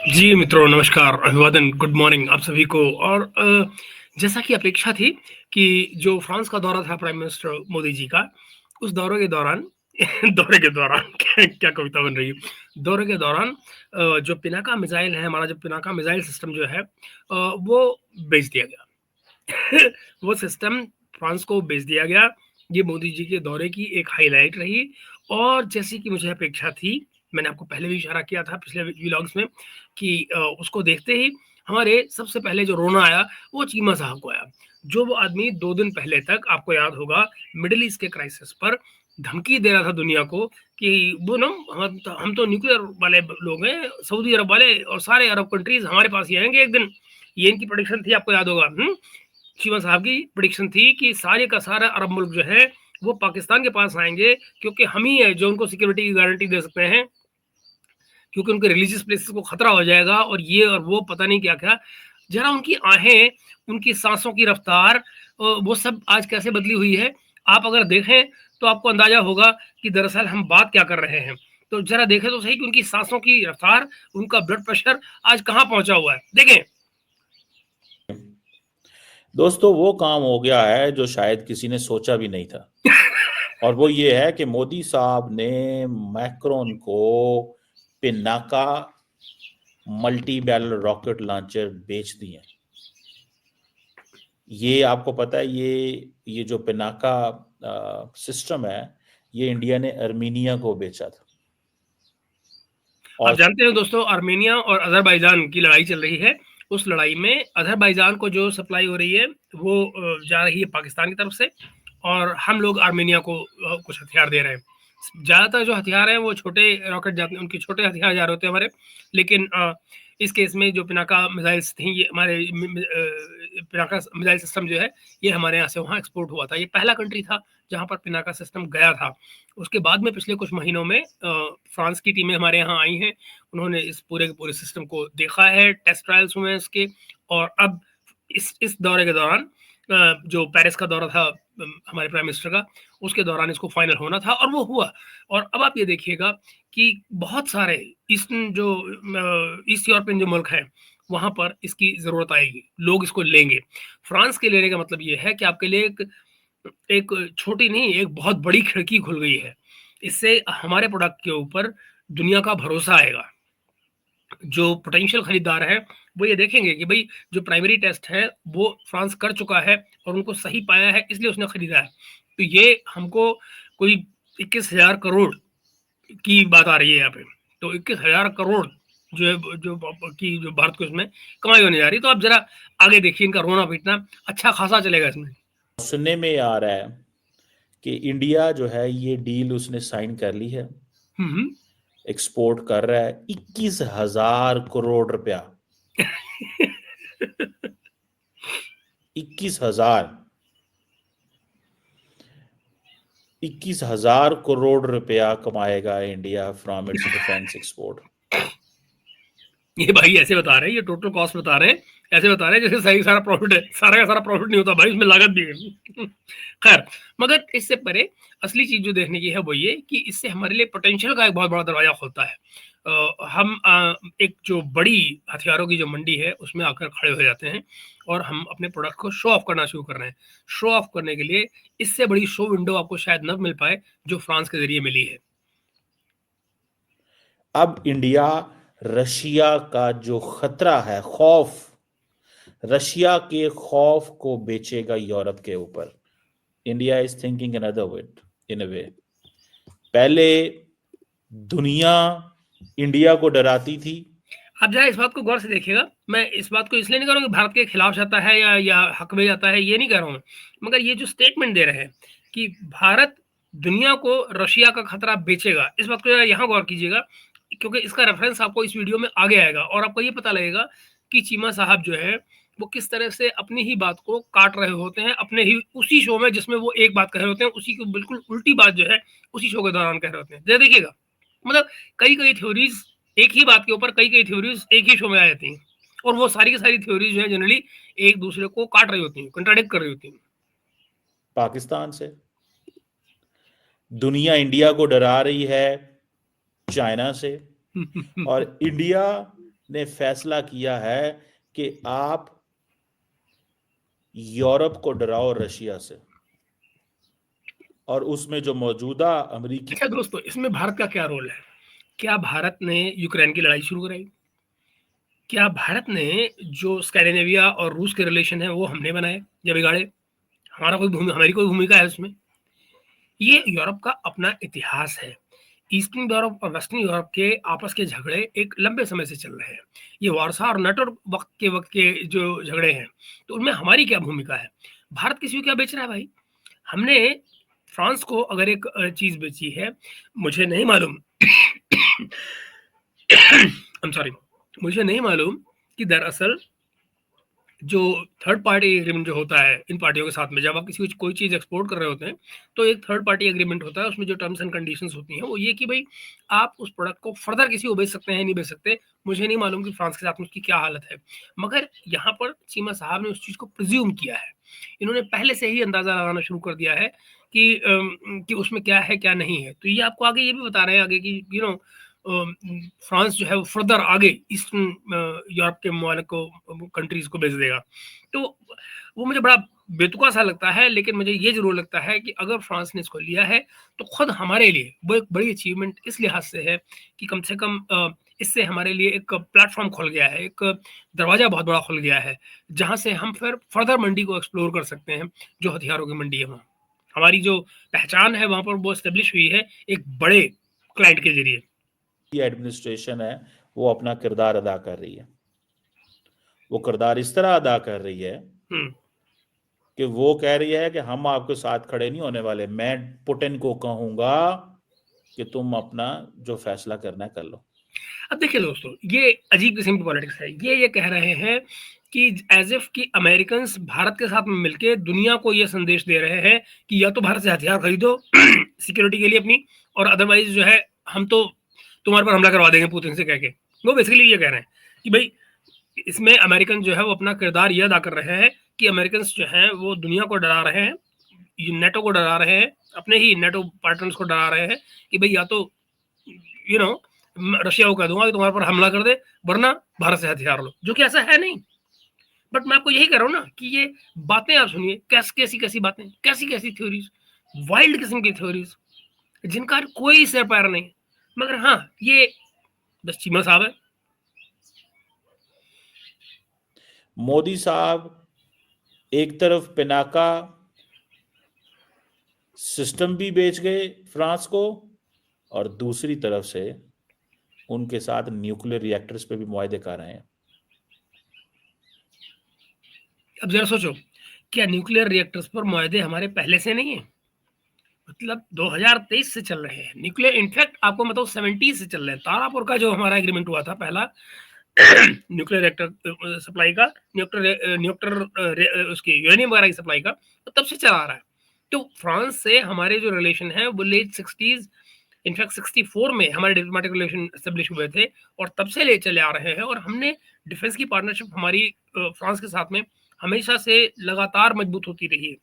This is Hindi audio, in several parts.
जी मित्रों, नमस्कार, अभिवादन, गुड मॉर्निंग आप सभी को। और जैसा कि अपेक्षा थी कि जो फ्रांस का दौरा था प्राइम मिनिस्टर मोदी जी का, उस दौरे के दौरान दौरे के दौरान क्या क्या कविता बन रही है। दौरे के दौरान जो पिनाका मिसाइल है, हमारा जो पिनाका मिसाइल सिस्टम जो है वो बेच दिया गया। वो सिस्टम फ्रांस को बेच दिया गया। ये मोदी जी के दौरे की एक हाइलाइट रही। और जैसी कि मुझे अपेक्षा थी, मैंने आपको पहले भी इशारा किया था पिछले व्लॉग्स में कि उसको देखते ही हमारे सबसे पहले जो रोना आया वो चीमा साहब को आया। जो वो आदमी 2 दिन पहले तक, आपको याद होगा, मिडल ईस्ट के क्राइसिस पर धमकी दे रहा था दुनिया को कि वो ना हम तो न्यूक्लियर वाले लोग हैं, सऊदी अरब वाले और सारे अरब कंट्रीज हमारे पास ही आएंगे एक दिन। ये इनकी प्रेडिक्शन थी, आपको याद होगा। चीमा साहब की प्रेडिक्शन थी कि सारे का सारा अरब मुल्क जो है वो पाकिस्तान के पास आएंगे, क्योंकि हम ही है जो उनको सिक्योरिटी की गारंटी दे सकते हैं, क्योंकि उनके रिलीजियस प्लेसेस को खतरा हो जाएगा और ये और वो पता नहीं क्या क्या। जरा उनकी आहें, उनकी सांसों की रफ्तार, वो सब आज कैसे बदली हुई है। आप अगर देखें तो आपको अंदाजा होगा कि दरअसल हम बात क्या कर रहे हैं। तो जरा देखें तो सही कि उनकी सांसों की रफ्तार, उनका ब्लड प्रेशर आज कहाँ पहुंचा हुआ है, देखें। दोस्तों, वो काम हो गया है जो शायद किसी ने सोचा भी नहीं था। और वो ये है कि मोदी साहब ने मैक्रोन को Pinaka multi barrel rocket launcher बेच दिए। ये आपको पता है, ये जो पिनाका सिस्टम है, ये इंडिया ने अर्मीनिया को बेचा था। आप और जानते हैं दोस्तों, आर्मेनिया और अजरबैजान की लड़ाई चल रही है। उस लड़ाई में अजरबैजान को जो सप्लाई हो रही है वो जा रही है पाकिस्तान की तरफ से, और हम लोग आर्मेनिया को कुछ हथियार दे रहे हैं। ज़्यादातर जो हथियार हैं वो छोटे रॉकेट जाते हैं, उनके छोटे हथियार जा रहे होते हैं हमारे। लेकिन इस केस में जो पिनाका मिसाइल्स थी, ये हमारे पिनाका मिसाइल सिस्टम जो है ये हमारे यहाँ से वहाँ एक्सपोर्ट हुआ था। ये पहला कंट्री था जहाँ पर पिनाका सिस्टम गया था। उसके बाद में पिछले कुछ महीनों में फ्रांस की टीमें हमारे यहाँ आई हैं। उन्होंने इस पूरे के पूरे सिस्टम को देखा है, टेस्ट ट्रायल्स हुए हैं इसके। और अब इस दौरे के दौरान, जो पेरिस का दौरा था हमारे प्राइम मिनिस्टर का, उसके दौरान इसको फाइनल होना था और वो हुआ। और अब आप ये देखिएगा कि बहुत सारे ईस्टर्न जो ईस्ट यूरोपियन जो मुल्क हैं वहाँ पर इसकी ज़रूरत आएगी, लोग इसको लेंगे। फ्रांस के लेने का मतलब ये है कि आपके लिए एक एक छोटी नहीं, एक बहुत बड़ी खिड़की खुल गई है। इससे हमारे प्रोडक्ट के ऊपर दुनिया का भरोसा आएगा। जो पोटेंशियल खरीदार हैं वो ये देखेंगे कि भाई जो प्राइमरी टेस्ट है वो फ्रांस कर चुका है और उनको सही पाया है, इसलिए उसने खरीदा है। तो ये हमको कोई 21,000 करोड़ की बात आ रही है यहाँ पे। तो 21,000 करोड़ जो है, जो भारत को इसमें कमाई होने जा रही है। तो आप जरा आगे देखिए, इनका रोना पीटना अच्छा खासा चलेगा इसमें। सुनने में आ रहा है कि इंडिया जो है ये डील उसने साइन कर ली है। हम्म। एक्सपोर्ट कर रहा है 21,000 करोड़ रुपया। 21,000 21,000 करोड़ रुपया कमाएगा India from its defence export. ये भाई ऐसे बता रहे हैं, ये टोटल कॉस्ट बता रहे हैं, ऐसे बता रहे हैं जैसे सही सारा प्रॉफिट है। सारा का सारा प्रॉफिट नहीं होता भाई, उसमें लागत भी है। खैर, मगर इससे परे असली चीज जो देखने की है वो ये कि इससे हमारे लिए पोटेंशियल का एक बहुत बड़ा दरवाजा खुलता है। हम एक जो बड़ी हथियारों की जो मंडी है उसमें आकर खड़े हो जाते हैं और हम अपने प्रोडक्ट को शो ऑफ करना शुरू कर रहे हैं। शो ऑफ करने के लिए इससे बड़ी शो विंडो आपको शायद न मिल पाए जो फ्रांस के जरिए मिली है। अब इंडिया रशिया का जो खतरा है, खौफ, रशिया के खौफ को बेचेगा यूरोप के ऊपर। India is thinking another way, in a way. पहले दुनिया इंडिया को डराती थी। आप जरा इस बात को गौर से देखिएगा। मैं इस बात को इसलिए नहीं कह रहा हूँ कि भारत के खिलाफ जाता है या हक में जाता है, ये नहीं कह रहा हूँ मैं। मगर ये जो स्टेटमेंट दे रहे हैं कि भारत दुनिया को रशिया का खतरा बेचेगा, इस बात को जरा यहाँ गौर कीजिएगा, क्योंकि इसका रेफरेंस आपको इस वीडियो में आगे आएगा और आपको ये पता लगेगा कि चीमा साहब जो है वो किस तरह से अपनी ही बात को काट रहे होते हैं, अपने ही उसी शो में जिसमें वो एक बात कह रहे होते हैं, उसी को बिल्कुल उल्टी बात जो है उसी शो के दौरान कह रहे होते हैं। जरा देखिएगा, मतलब कई कई थ्योरीज एक ही बात के ऊपर, कई कई थ्योरीज एक ही शो में आ जाती हैं और वो सारी की सारी थ्योरीज जो है जनरली एक दूसरे को काट रही होती हैं, कंट्राडिक्ट कर रही होती हैं। पाकिस्तान से दुनिया इंडिया को डरा रही है चाइना से, और इंडिया ने फैसला किया है कि आप यूरोप को डराओ रशिया से, और उसमें जो मौजूदा अमेरिकी। अच्छा दोस्तों, इसमें भारत का क्या रोल है? क्या भारत ने यूक्रेन की लड़ाई शुरू कराई? क्या भारत ने जो स्कैंडिनेविया और रूस के रिलेशन है वो हमने बनाए या बिगाड़े? हमारी कोई भूमिका है उसमें? ये यूरोप का अपना इतिहास है। ईस्टर्न यूरोप और वेस्टर्न यूरोप के आपस के झगड़े एक लंबे समय से चल रहे हैं। ये वारसा और नाटो वक्त के जो झगड़े हैं, तो उनमें हमारी क्या भूमिका है? भारत किसी को क्या बेच रहा है भाई? हमने फ्रांस को अगर एक चीज बेची है, मुझे नहीं मालूम सॉरी, मुझे नहीं मालूम कि दरअसल जो थर्ड पार्टी एग्रीमेंट जो होता है इन पार्टियों के साथ में, जब आप किसी को कोई चीज़ एक्सपोर्ट कर रहे होते हैं, तो एक थर्ड पार्टी एग्रीमेंट होता है। उसमें जो टर्म्स एंड कंडीशंस होती हैं वो ये कि भाई आप उस प्रोडक्ट को फर्दर किसी को बेच सकते हैं, नहीं बेच सकते। मुझे नहीं मालूम कि फ्रांस के साथ में उसकी क्या हालत है, मगर यहाँ पर चीमा साहब ने उस चीज़ को प्रिज्यूम किया है। इन्होंने पहले से ही अंदाज़ा लगाना शुरू कर दिया है कि उसमें क्या है क्या नहीं है। तो ये आपको आगे ये भी बता रहे हैं आगे कि फ्रांस जो है वो फर्दर आगे ईस्टर्न यूरोप के ममालिक को, कंट्रीज को भेज देगा। तो वो मुझे बड़ा बेतुका सा लगता है, लेकिन मुझे ये जरूर लगता है कि अगर फ्रांस ने इसको लिया है तो खुद हमारे लिए वो एक बड़ी अचीवमेंट इस लिहाज से है कि कम से कम इससे हमारे लिए एक प्लेटफॉर्म खुल गया है, एक दरवाजा बहुत बड़ा खुल गया है, जहां से हम फिर फर्दर मंडी को एक्सप्लोर कर सकते हैं। जो हथियारों की मंडी है वहाँ हमारी जो पहचान है वहां पर वो एस्टेब्लिश हुई है एक बड़े क्लाइंट के जरिए। एडमिनिस्ट्रेशन है वो अपना किरदार अदा कर रही है। वो किरदार इस तरह अदा कर रही है कि वो कह रही है कि हम आपके साथ खड़े नहीं होने वाले। मैं पुतिन को कहूंगा कि तुम अपना जो फैसला करना है कर लो। अब देखिए दोस्तों, ये अजीब किस्म की पॉलिटिक्स है। ये कह रहे हैं कि एज इफ कि अमेरिकन भारत के साथ में मिलके दुनिया को ये संदेश दे रहे हैं कि या तो भारत से हथियार खरीदो सिक्योरिटी के लिए अपनी, और अदरवाइज जो है हम तो तुम्हारे पर हमला करवा देंगे पुतिन से कह के। वो बेसिकली ये कह रहे हैं कि भाई इसमें अमेरिकन जो है वो अपना किरदार ये अदा कर रहे हैं कि अमेरिकन जो हैं वो दुनिया को डरा रहे हैं, नेटो को डरा रहे हैं, अपने ही नेटो पार्टनर्स को डरा रहे हैं कि भाई या तो रशिया को कह दूंगा कि तुम्हारे पर हमला कर दे, वरना भारत से हथियार लो, जो कि ऐसा है नहीं। बट मैं आपको यही कह रहा हूँ ना कि ये बातें आप सुनिए, कैसी बातें, कैसी थ्योरीज, वाइल्ड किस्म की थ्योरीज जिनका कोई सिर पैर नहीं। मगर हाँ, ये बस चीमा साहब है। मोदी साहब एक तरफ पिनाका सिस्टम भी बेच गए फ्रांस को, और दूसरी तरफ से उनके साथ न्यूक्लियर रिएक्टर्स पे भी मुआहदे कर रहे हैं। अब जरा सोचो, क्या न्यूक्लियर रिएक्टर्स पर मुआहदे हमारे पहले से नहीं है? मतलब 2023 से चल रहे हैं न्यूक्लियर। इनफैक्ट आपको मतलब 70 से चल रहे हैं। तारापुर का जो हमारा एग्रीमेंट हुआ था पहला न्यूक्लियर रिएक्टर सप्लाई का, न्यूक्लियर उसकी यूरेनियम वगैरह की सप्लाई का, तो तब से चला रहा है। तो फ्रांस से हमारे जो रिलेशन है वो लेट 60s, इनफैक्ट 64 में हमारे डिप्लोमेटिक रिलेशन एस्टेब्लिश हुए थे, और तब से ले चले आ रहे हैं। और हमने डिफेंस की पार्टनरशिप हमारी फ्रांस के साथ में हमेशा से लगातार मजबूत होती रही है।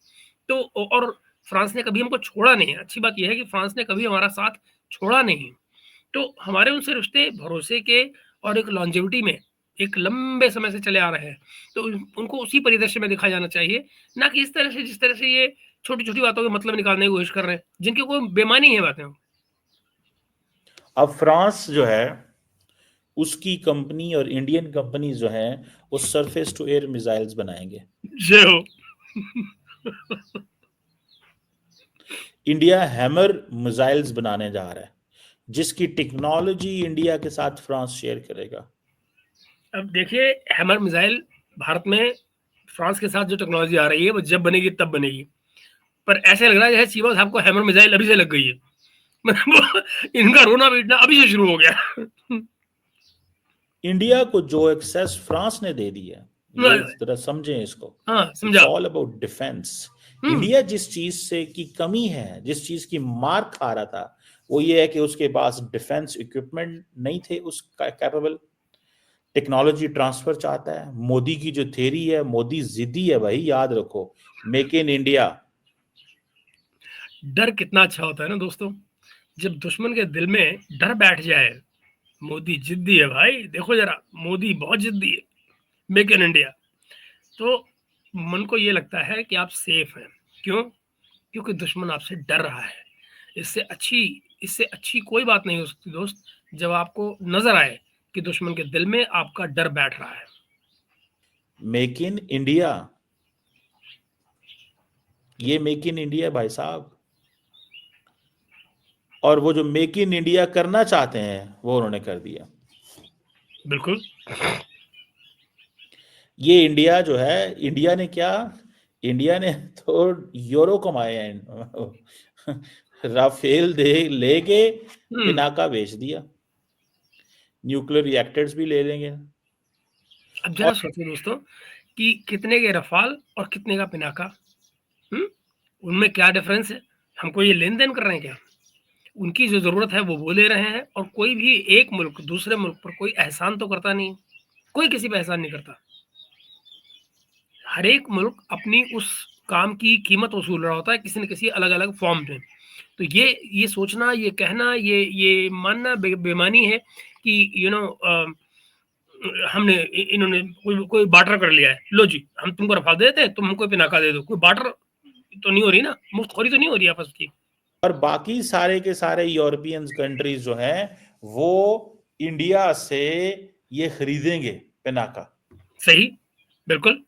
तो और फ्रांस ने कभी हमको छोड़ा नहीं है। अच्छी बात यह है कि फ्रांस ने कभी हमारा साथ छोड़ा नहीं। तो हमारे उनसे रिश्ते भरोसे के और एक लॉन्जेविटी में एक लंबे समय से चले आ रहे हैं। तो उनको उसी परिदृश्य में देखा जाना चाहिए, ना कि इस तरह से जिस तरह से ये छोटी छोटी बातों के मतलब निकालने की कोशिश कर रहे हैं, जिनकी कोई बेमानी है बातें। अब फ्रांस जो है उसकी कंपनी और इंडियन कंपनी जो है वो सरफेस टू एयर मिसाइल्स बनाएंगे। जय हो। इंडिया हैमर मिसाइल्स बनाने जा रहा है, जिसकी टेक्नोलॉजी इंडिया के साथ फ्रांस शेयर करेगा। अब देखिए, हैमर मिसाइल भारत में फ्रांस के साथ जो टेक्नोलॉजी आ रही है वो जब बनेगी तब बनेगी। पर ऐसे लग रहा है जैसे चीमा साहब को हैमर मिसाइल अभी से लग गई है। मतलब इनका रोना पीटना अभी से शुरू हो गया। इंडिया को जो एक्सेस फ्रांस ने दे दी है, ये जरा समझें इसको। हाँ, समझा। All about defence. इंडिया जिस चीज से की कमी है, जिस चीज की मार खा रहा था, वो ये है कि उसके पास डिफेंस इक्विपमेंट नहीं थे उसका कैपेबल। टेक्नोलॉजी ट्रांसफर चाहता है। मोदी की जो थ्योरी है, मोदी जिद्दी है भाई, याद रखो, मेक इन इंडिया। डर कितना अच्छा होता है ना दोस्तों, जब दुश्मन के दिल में डर बैठ जाए मोदी जिद्दी है भाई, देखो जरा, मोदी बहुत जिद्दी है। Make in India. तो मन को ये लगता है कि आप सेफ हैं। क्यों? क्योंकि दुश्मन आपसे डर रहा है। इससे अच्छी कोई बात नहीं हो सकती दोस्त, जब आपको नजर आए कि दुश्मन के दिल में आपका डर बैठ रहा है। मेक इन इंडिया, ये मेक इन इंडिया भाई साहब, और वो जो मेक इन इंडिया करना चाहते हैं वो उन्होंने कर दिया। बिल्कुल। ये इंडिया जो है, इंडिया ने क्या, इंडिया ने तो यूरो कमाए हैं। राफेल दे लेके पिनाका बेच दिया, न्यूक्लियर रिएक्टर्स भी ले लेंगे। अब जरा सोचो दोस्तों कि कितने के रफाल और कितने का पिनाका। उनमें क्या डिफरेंस है? हमको ये लेन देन कर रहे हैं क्या? उनकी जो जरूरत है वो ले रहे हैं, और कोई भी एक मुल्क दूसरे मुल्क पर कोई एहसान तो करता नहीं, कोई किसी पर एहसान नहीं करता। हर एक मुल्क अपनी उस काम की कीमत वसूल रहा होता है किसी न किसी अलग अलग फॉर्म में। तो ये सोचना, ये कहना, ये मानना बेमानी है कि हमने इन्होंने कोई बार्टर कर लिया है, लो जी हम तुमको रफाल दे देते हैं, तुम हमको पिनाका दे दो। कोई बार्टर तो नहीं हो रही ना, मुफ्तखोरी तो नहीं हो रही आपस की। और बाकी सारे के सारे यूरोपियन कंट्रीज जो हैं वो इंडिया से ये खरीदेंगे पिनाका। सही, बिल्कुल।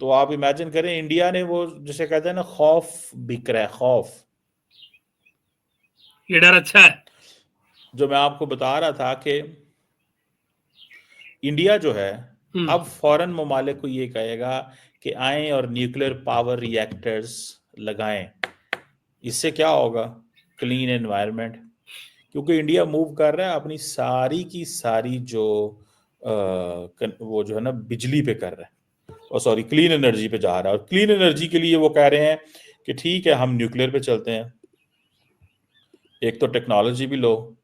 तो आप इमेजिन करें, इंडिया ने वो जिसे कहते हैं ना खौफ बिक रहा है, खौफ। ये डर अच्छा है। जो मैं आपको बता रहा था कि इंडिया जो है अब फॉरेन ममालिक को ये कहेगा कि आए और न्यूक्लियर पावर रिएक्टर्स लगाएं। इससे क्या होगा? क्लीन एनवायरनमेंट, क्योंकि इंडिया मूव कर रहा है अपनी सारी की सारी जो वो जो है ना बिजली पे कर रहा है, और सॉरी क्लीन एनर्जी पे जा रहा है। और क्लीन एनर्जी के लिए वो कह रहे हैं कि ठीक है हम न्यूक्लियर पे चलते हैं, एक तो टेक्नोलॉजी भी लो,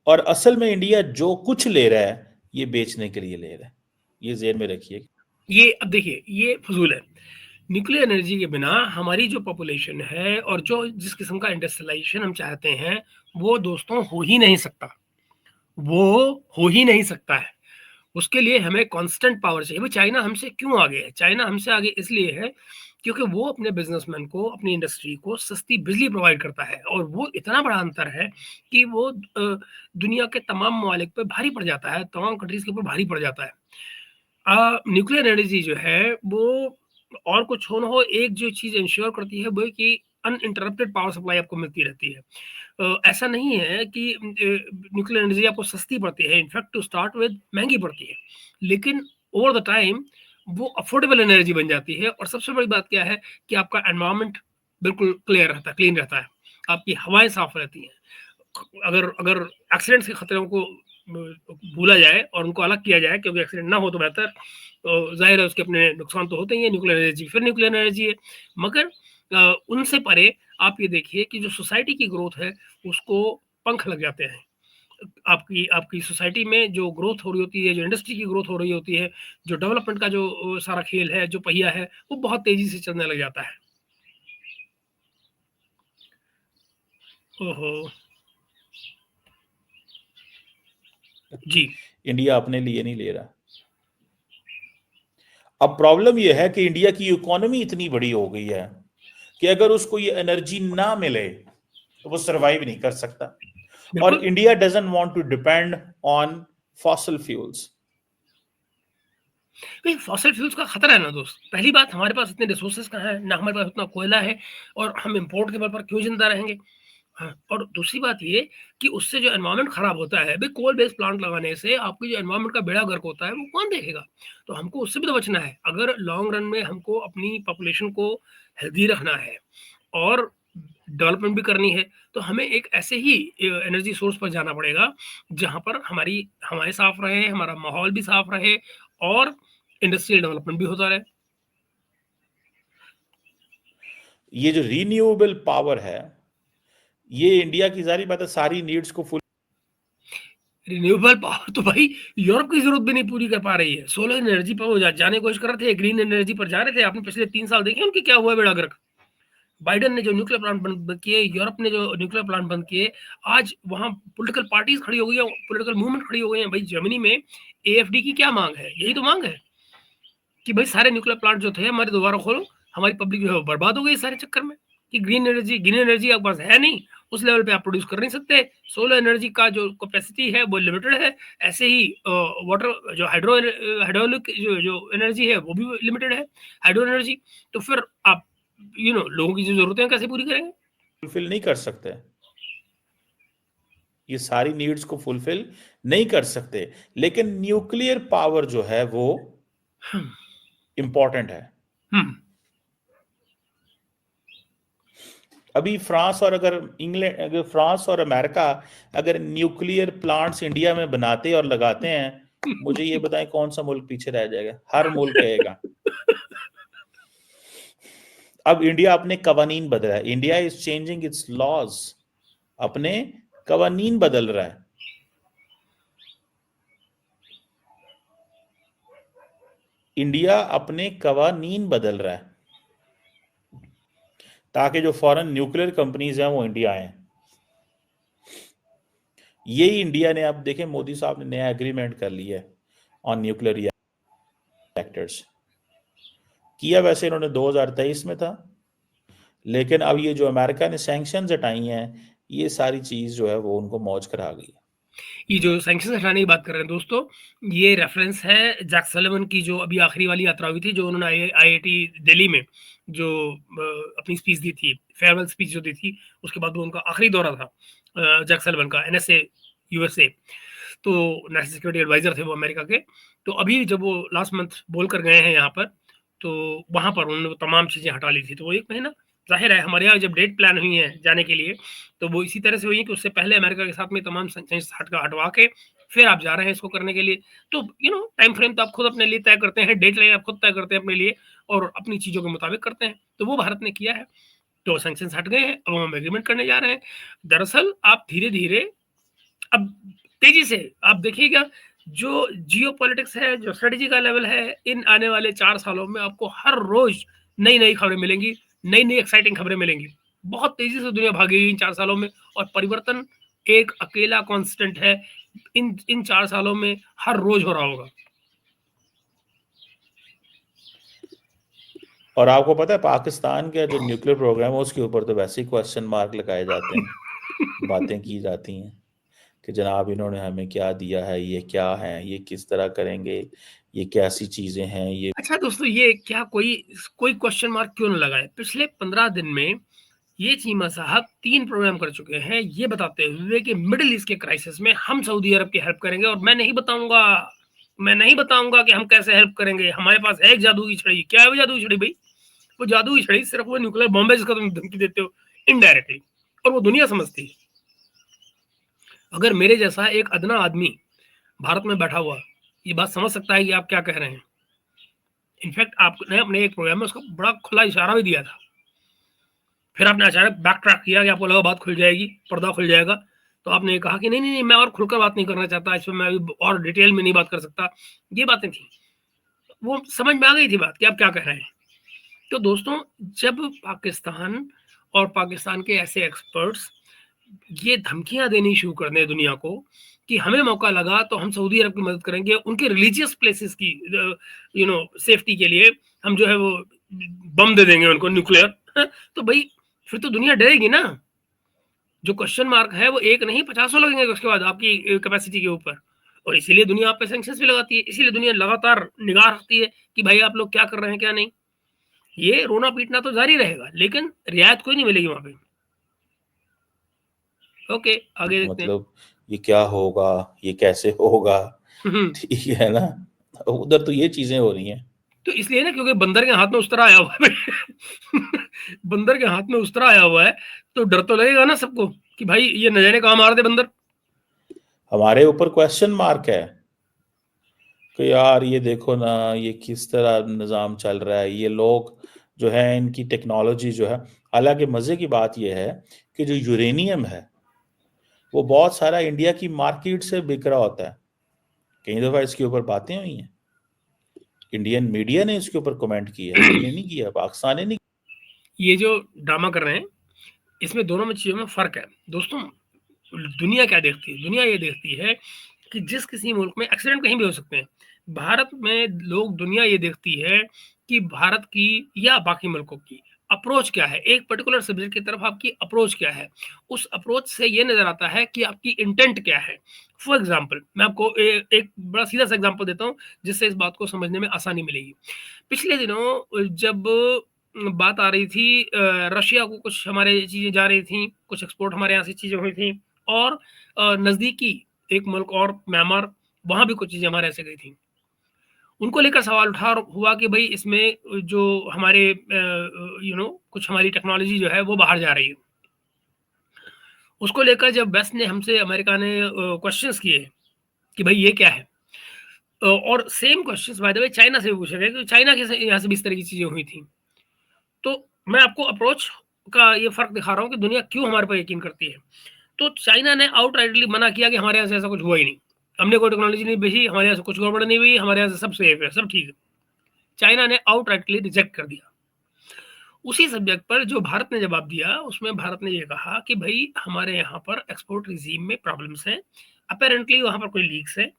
और असल में इंडिया जो कुछ ले रहा है ये बेचने के लिए ले रहा है, ये जेहन में रखिए। ये अब देखिए, ये फजूल है। न्यूक्लियर एनर्जी के बिना हमारी जो पॉपुलेशन है और जो जिस किस्म का इंडस्ट्रियलाइजेशन हम चाहते हैं वो दोस्तों हो ही नहीं सकता, वो हो ही नहीं सकता है। उसके लिए हमें कांस्टेंट पावर चाहिए। भाई चाइना हमसे क्यों आगे है? चाइना हमसे आगे इसलिए है क्योंकि वो अपने बिजनेसमैन को, अपनी इंडस्ट्री को सस्ती बिजली प्रोवाइड करता है, और वो इतना बड़ा अंतर है कि वो दुनिया के तमाम ममालिक पर भारी पड़ जाता है, तमाम कंट्रीज के ऊपर भारी पड़ जाता है। न्यूक्लियर एनर्जी जो है वो और कुछ हो ना हो, एक जो चीज इंश्योर करती है वो कि अनइंटरप्टेड पावर सप्लाई आपको मिलती रहती है। ऐसा नहीं है कि न्यूक्लियर एनर्जी आपको सस्ती पड़ती है, इनफैक्ट टू स्टार्ट विद महंगी पड़ती है, लेकिन ओवर द टाइम वो अफोर्डेबल एनर्जी बन जाती है। और सबसे बड़ी बात क्या है कि आपका एनवायरमेंट बिल्कुल क्लियर रहता है, क्लीन रहता है, आपकी हवाएं साफ रहती हैं। अगर अगर एक्सीडेंट्स के खतरों को भूला जाए और उनको अलग किया जाए, क्योंकि एक्सीडेंट ना हो तो बेहतर, तो जाहिर है उसके अपने नुकसान तो होते ही हैं। न्यूक्लियर एनर्जी फिर न्यूक्लियर एनर्जी है, मगर उनसे परे आप ये देखिए कि जो सोसाइटी की ग्रोथ है उसको पंख लग जाते हैं। आपकी आपकी सोसाइटी में जो ग्रोथ हो रही होती है, जो इंडस्ट्री की ग्रोथ हो रही होती है, जो डेवलपमेंट का जो सारा खेल है, जो पहिया है, वो बहुत तेजी से चलने लग जाता है। ओहो जी। इंडिया अपने लिए नहीं ले रहा। अब प्रॉब्लम यह है कि इंडिया की इकोनॉमी इतनी बड़ी हो गई है कि अगर उसको ये एनर्जी ना मिले तो वो सरवाइव नहीं कर सकता। और India doesn't want to depend on fossil fuels. Fossil fuels का खतरा है ना दोस्त। पहली बात, हमारे पास इतने रिसोर्सेज कहाँ है, ना हमारे पास उतना कोयला है, और हम इंपोर्ट के बल पर क्यों जिंदा रहेंगे? हाँ, और दूसरी बात ये कि उससे जो एनवायरनमेंट खराब होता है, भाई कोल बेस्ड प्लांट लगाने से आपकी जो एनवायरनमेंट का बेड़ा गर्क होता है वो कौन देखेगा? तो हमको उससे भी तो बचना है। अगर लॉन्ग रन में हमको अपनी पॉपुलेशन को हेल्दी रखना है और डेवलपमेंट भी करनी है, तो हमें एक ऐसे ही एनर्जी सोर्स पर जाना पड़ेगा जहां पर हमारी हवाएं साफ रहे, हमारा माहौल भी साफ रहे, और इंडस्ट्रियल डेवलपमेंट भी होता रहे। ये जो रीन्यूएबल पावर है, ये इंडिया की जारी बात है सारी नीड्स को फुल। रिन्यूएबल पावर तो भाई यूरोप की जरूरत भी नहीं पूरी कर पा रही है। सोलर एनर्जी पर वो जाने की कोशिश कर रहे थे, ग्रीन एनर्जी पर जा रहे थे। आपने पिछले 3 साल देखे उनकी क्या हुआ बेड़ा गर्क। बाइडेन ने जो न्यूक्लियर प्लांट बंद किए, यूरोप ने जो न्यूक्लियर प्लांट बंद किए, आज वहाँ पॉलिटिकल पार्टीज खड़ी हो गई है, पॉलिटिकल मूवमेंट खड़ी हो गई है। भाई जर्मनी में एएफडी की क्या मांग है? यही तो मांग है कि भाई सारे न्यूक्लियर प्लांट जो थे हमारे दोबारा खोलो, हमारी पब्लिक जो है बर्बाद हो गई सारे चक्कर में, कि ग्रीन एनर्जी आपके पास है नहीं, उस लेवल पे आप प्रोड्यूस कर नहीं सकते। सोलर एनर्जी का जो कैपेसिटी है वो लिमिटेड है, ऐसे ही वाटर जो हाइड्रोलिक जो एनर्जी है वो भी लिमिटेड है, हाइड्रो एनर्जी। तो फिर आप लोगों की जो जरूरतें कैसे पूरी करेंगे? फुलफिल नहीं कर सकते, ये सारी नीड्स को फुलफिल नहीं कर सकते। लेकिन न्यूक्लियर पावर जो है वो इंपॉर्टेंट है। अभी फ्रांस और अगर फ्रांस और अमेरिका अगर न्यूक्लियर प्लांट्स इंडिया में बनाते और लगाते हैं, मुझे ये बताएं कौन सा मुल्क पीछे रह जाएगा? हर मुल्क कहेगा। अब इंडिया अपने कवानीन बदल रहा है, India is changing its laws, अपने कवानीन बदल रहा है। इंडिया अपने कवानीन बदल रहा है ताकि जो फॉरेन न्यूक्लियर कंपनीज हैं वो इंडिया आए। यही इंडिया ने, अब देखें मोदी साहब ने नया एग्रीमेंट कर लिया है ऑन न्यूक्लियर रिएक्टर्स। किया वैसे इन्होंने 2023 में था, लेकिन अब ये जो अमेरिका ने सैंक्शंस हटाई हैं, ये सारी चीज जो है वो उनको मौज करा गई। ये जो सैंक्शन हटाने की बात कर रहे हैं दोस्तों, ये रेफरेंस है जैक सलिवन की जो अभी आखिरी वाली यात्रा हुई थी, जो उन्होंने आईआईटी दिल्ली में जो अपनी स्पीच दी थी, फेयरवेल स्पीच जो दी थी, उसके बाद वो उनका आखिरी दौरा था जैक सलिवन का, एनएसए यूएसए, तो नेशनल सिक्योरिटी एडवाइजर थे वो अमेरिका के। तो अभी जब वो लास्ट मंथ बोल कर गए हैं यहाँ पर, तो वहाँ पर उन्होंने तमाम चीज़ें हटा ली थी। तो वो एक महीना, जाहिर है हमारे यहाँ जब डेट प्लान हुई है जाने के लिए, तो वो इसी तरह से हुई है कि उससे पहले अमेरिका के साथ में तमाम सेंक्शंस हटवा के फिर आप जा रहे हैं इसको करने के लिए। तो टाइम फ्रेम तो आप खुद अपने लिए तय करते हैं, डेट लाइन आप खुद तय करते हैं अपने लिए और अपनी चीज़ों के मुताबिक करते हैं। तो वो भारत ने किया है, तो सैंक्शंस हट गए हैं, अब हम एग्रीमेंट करने जा रहे हैं। दरअसल आप धीरे धीरे अब तेजी से आप देखिएगा, जो जियो पॉलिटिक्स है, जो स्ट्रेटेजी का लेवल है, इन आने वाले 4 सालों में आपको हर रोज नई नई खबरें मिलेंगी, नई नई एक्साइटिंग खबरें मिलेंगी। बहुत तेजी से दुनिया भागेगी इन 4 सालों में, और परिवर्तन एक अकेला कांस्टेंट है, इन 4 सालों में हर रोज हो रहा होगा। और आपको पता है पाकिस्तान का जो न्यूक्लियर प्रोग्राम है उसके ऊपर तो वैसे ही क्वेश्चन मार्क लगाए जाते हैं, बातें की जाती हैं कि जनाब इन्होंने हमें क्या दिया है, ये क्या है, ये किस तरह करेंगे, ये कैसी चीजें हैं ये। अच्छा दोस्तों, ये क्या कोई क्वेश्चन मार्क क्यों न लगाए? पिछले 15 दिन में ये चीमा साहब 3 प्रोग्राम कर चुके हैं, ये बताते हुए कि मिडिल ईस्ट के क्राइसिस में हम सऊदी अरब की हेल्प करेंगे, और मैं नहीं बताऊंगा कि हम कैसे हेल्प करेंगे, हमारे पास है एक जादू की छड़ी। क्या है वो जादू की छड़ी भाई? वो जादू की छड़ी सिर्फ वो न्यूक्लियर बॉम्बे जिसका तुम धमकी देते हो इनडायरेक्टली, और वो दुनिया समझती है। अगर मेरे जैसा एक अदना आदमी भारत में बैठा हुआ ये बात समझ सकता है कि आप क्या कह रहे हैं। इनफैक्ट आपने अपने एक प्रोग्राम में उसको बड़ा खुला इशारा भी दिया था, फिर आपने अचानक बैक ट्रैक किया कि आपको लगा बात खुल जाएगी, पर्दा खुल जाएगा, तो आपने कहा कि नहीं नहीं नहीं, मैं और खुलकर बात नहीं करना चाहता, इसमें मैं अभी और डिटेल में नहीं बात कर सकता। ये बातें थी, वो समझ में आ गई थी बात कि आप क्या कह रहे हैं। तो दोस्तों, जब पाकिस्तान और पाकिस्तान के ऐसे एक्सपर्ट्स ये धमकियां देनी शुरू कर दें दुनिया को कि हमें मौका लगा तो हम सऊदी अरब की मदद करेंगे, उनके रिलीजियस प्लेसेस की सेफ्टी के लिए हम जो है वो बम दे देंगे उनको, न्यूक्लियर, तो भाई फिर तो दुनिया डरेगी ना। जो क्वेश्चन मार्क है वो एक नहीं 50 लगेंगे उसके बाद आपकी कैपेसिटी के ऊपर, और इसीलिए दुनिया आप पे सैंक्शंस भी लगाती है, इसीलिए दुनिया लगातार निगाह रखती है कि भाई आप लोग क्या कर रहे हैं क्या नहीं। ये रोना पीटना तो जारी रहेगा, लेकिन रियायत कोई नहीं मिलेगी वहां पे। ओके, आगे देखते हैं। मतलब ये क्या होगा, ये कैसे होगा, ठीक है ना, उधर तो ये चीजें हो रही हैं। तो इसलिए ना, क्योंकि बंदर के हाथ में उस्तरा आया हुआ है बंदर के हाथ में उस्तरा आया हुआ है, तो डर तो लगेगा ना सबको कि भाई ये न जाने कहाँ मार दे बंदर। हमारे ऊपर क्वेश्चन मार्क है कि यार ये देखो ना, ये किस तरह निज़ाम चल रहा है, ये लोग जो है इनकी टेक्नोलॉजी जो है। हालांकि मज़े की बात यह है कि जो यूरेनियम है वो बहुत सारा इंडिया की मार्केट से बिक रहा होता है। कई दफ़ा इसके ऊपर बातें हुई हैं, इंडियन मीडिया ने इसके ऊपर कमेंट किया है, हमने नहीं किया, पाकिस्तान ने नहीं। ये जो ड्रामा कर रहे हैं, इसमें दोनों में चीज़ों में फ़र्क है। दोस्तों, दुनिया क्या देखती है? दुनिया ये देखती है कि जिस किसी मुल्क में एक्सीडेंट कहीं भी हो सकते हैं। भारत में लोग दुनिया ये देखती है कि भारत की या बाकी मुल्कों की अप्रोच क्या है? एक पर्टिकुलर सब्जेक्ट की तरफ आपकी अप्रोच क्या है? उस अप्रोच से ये नज़र आता है कि आपकी इंटेंट क्या है? फॉर एग्ज़ाम्पल मैं आपको एक बड़ा सीधा-सा एग्ज़ाम्पल देता हूँ, जिससे इस बात को समझने में आसानी मिलेगी। पिछले दिनों जब बात आ रही थी रशिया को कुछ हमारे चीज़ें जा रही थीं, कुछ एक्सपोर्ट हमारे यहाँ से चीज़ें हुई थीं और नज़दीकी एक मुल्क और म्यांमार, वहाँ भी कुछ चीज़ें हमारे यहाँ से गई थीं। उनको लेकर सवाल उठा हुआ कि भई इसमें जो हमारे कुछ हमारी टेक्नोलॉजी जो है वो बाहर जा रही है। उसको लेकर जब वेस्ट ने हमसे अमेरिका ने क्वेश्चंस किए कि भई ये क्या है? और same questions by the way China से भी पूछे गए कि चाइना के यहाँ से भी इस तरह की चीज़ें हुई थीं। तो मैं आपको अप्रोच का ये फ़र्क दिखा रहा हूँ कि दुनिया क्यों हमारे पर यकीन करती है। तो चाइना ने आउटराइटली मना किया कि हमारे यहाँ से ऐसा कुछ हुआ ही नहीं। हमने कोई टेक्नोलॉजी नहीं भेजी, हमारे यहाँ से कुछ गड़बड़ नहीं हुई, हमारे यहाँ से सब सेफ है, सब ठीक है। चाइना ने आउटराइटली रिजेक्ट कर दिया। उसी सब्जेक्ट पर जो भारत ने जवाब दिया, उसमें भारत ने ये कहा कि भई हमारे यहाँ पर एक्सपोर्ट रिजीम में प्रॉब्लम्स हैं। अपैरेंटली वहाँ पर कोई लीक्स हैं।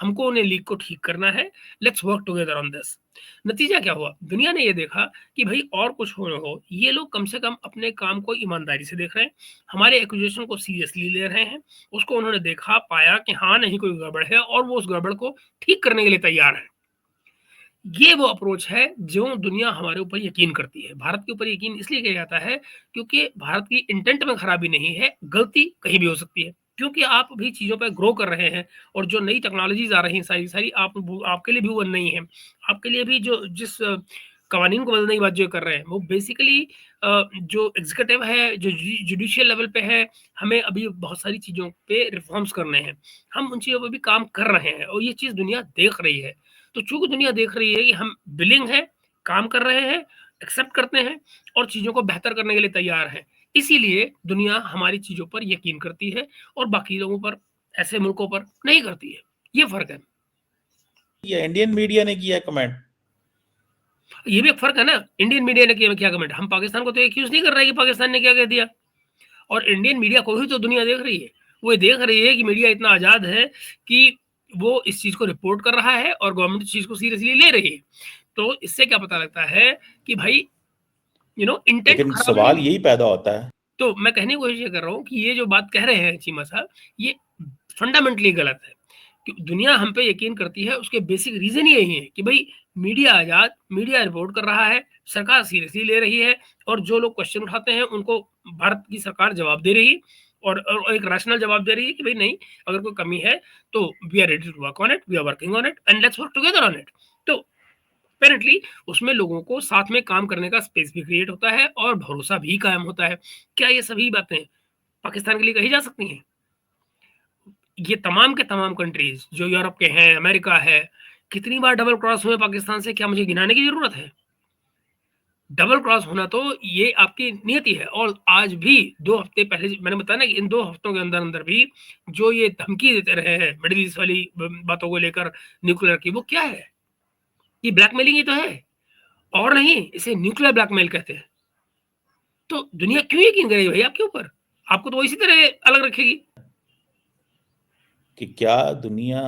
हमको उन्हें लीक को ठीक करना है। Let's work together on this. नतीजा क्या हुआ? दुनिया ने ये देखा कि भई और कुछ हो ना हो, ये लोग कम से कम अपने काम को ईमानदारी से देख रहे हैं। हमारे एक्विजिशन को सीरियसली ले रहे हैं। उसको उन्होंने देखा, पाया कि हाँ, नहीं कोई गड़बड़ है और वो उस गड़बड़ को ठीक करने के लिए तैयार हैं। ये वो अप्रोच है जो दुनिया हमारे ऊपर यकीन करती है। भारत के ऊपर यकीन इसलिए किया जाता है क्योंकि भारत की इंटेंट में खराबी नहीं है, गलती कहीं भी हो सकती है। क्योंकि आप अभी चीज़ों पे ग्रो कर रहे हैं और जो नई टेक्नोलॉज़ीज़ आ रही हैं सारी-सारी आपके लिए भी वो नई हैं। आपके लिए भी जो जिस कवानीन को बदलने की बात जो कर रहे हैं, वो बेसिकली जो एग्ज़ीक्यूटिव है, जो जुडिशियल लेवल पे है, हमें अभी बहुत सारी चीज़ों पे रिफ़ॉर्म्स करने हैं। हम उन चीज़ों पे भी काम कर रहे हैं और ये चीज़ दुनिया देख रही है। तो चूँकि दुनिया देख रही है कि हम विलिंग हैं, काम कर रहे हैं, एक्सेप्ट करते हैं और चीज़ों को बेहतर करने के लिए तैयार हैं। इसीलिए दुनिया हमारी चीज़ों पर यकीन करती है और बाकी लोगों पर, ऐसे मुल्कों पर नहीं करती है। ये फ़र्क है। ये इंडियन मीडिया ने किया कमेंट। ये भी एक फ़र्क है ना, इंडियन मीडिया ने किया क्या कमेंट? हम पाकिस्तान को तो एक्यूज़ नहीं कर रहे हैं कि पाकिस्तान ने क्या कह दिया और इंडियन मीडिया को ही तो दुनिया देख रही है। वो ये देख रही है कि मीडिया इतना आज़ाद है कि वो इस चीज़ को रिपोर्ट कर रहा है और गवर्नमेंट इस चीज़ को सीरियसली ले रही है। तो इससे क्या पता लगता है कि भाई इंटेंट लेकिन खराब सवाल नहीं। यही पैदा होता है। तो मैं कहने की कोशिश ये कर रहा हूँ कि ये जो बात कह रहे हैं चीमा साहब, ये फंडामेंटली गलत है। कि दुनिया हम पे यकीन करती है, उसके बेसिक रीज़न ही यही है कि भई मीडिया आज़ाद, मीडिया रिपोर्ट कर रहा है, सरकार सीरियसली ले रही है और जो लोग क्वेश्चन उठाते हैं, उनको भारत की सरकार जवाब दे रही है और एक रैशनल जवाब दे रही है कि भई नहीं, अगर कोई कमी है, तो we are ready to work on it, we are working on it and let's work together on it. तो अपैरेंटली उसमें लोगों को साथ में काम करने का स्पेस भी क्रिएट होता है और भरोसा भी कायम होता है। क्या ये सभी बातें पाकिस्तान के लिए कही जा सकती हैं? ये तमाम के तमाम कंट्रीज़ जो यूरोप के हैं, अमेरिका है, कितनी बार डबल क्रॉस हुए पाकिस्तान से, क्या मुझे गिनाने की ज़रूरत है? डबल क्रॉस होना तो ये आपकी नियति है और आज भी 2 हफ्ते पहले मैंने बताया ना कि इन 2 हफ्तों के अंदर-अंदर भी जो ये धमकी देते रहे हैं मिडल ईस्ट वाली ब बातों को लेकर न्यूक्लियर की, वो क्या है? ये ब्लैकमेलिंग ही तो है और नहीं, इसे न्यूक्लियर ब्लैकमेल कहते हैं। तो दुनिया क्यों यकीन करेगी भई आपके ऊपर? आपको तो वो इसी तरह अलग रखेगी। कि क्या दुनिया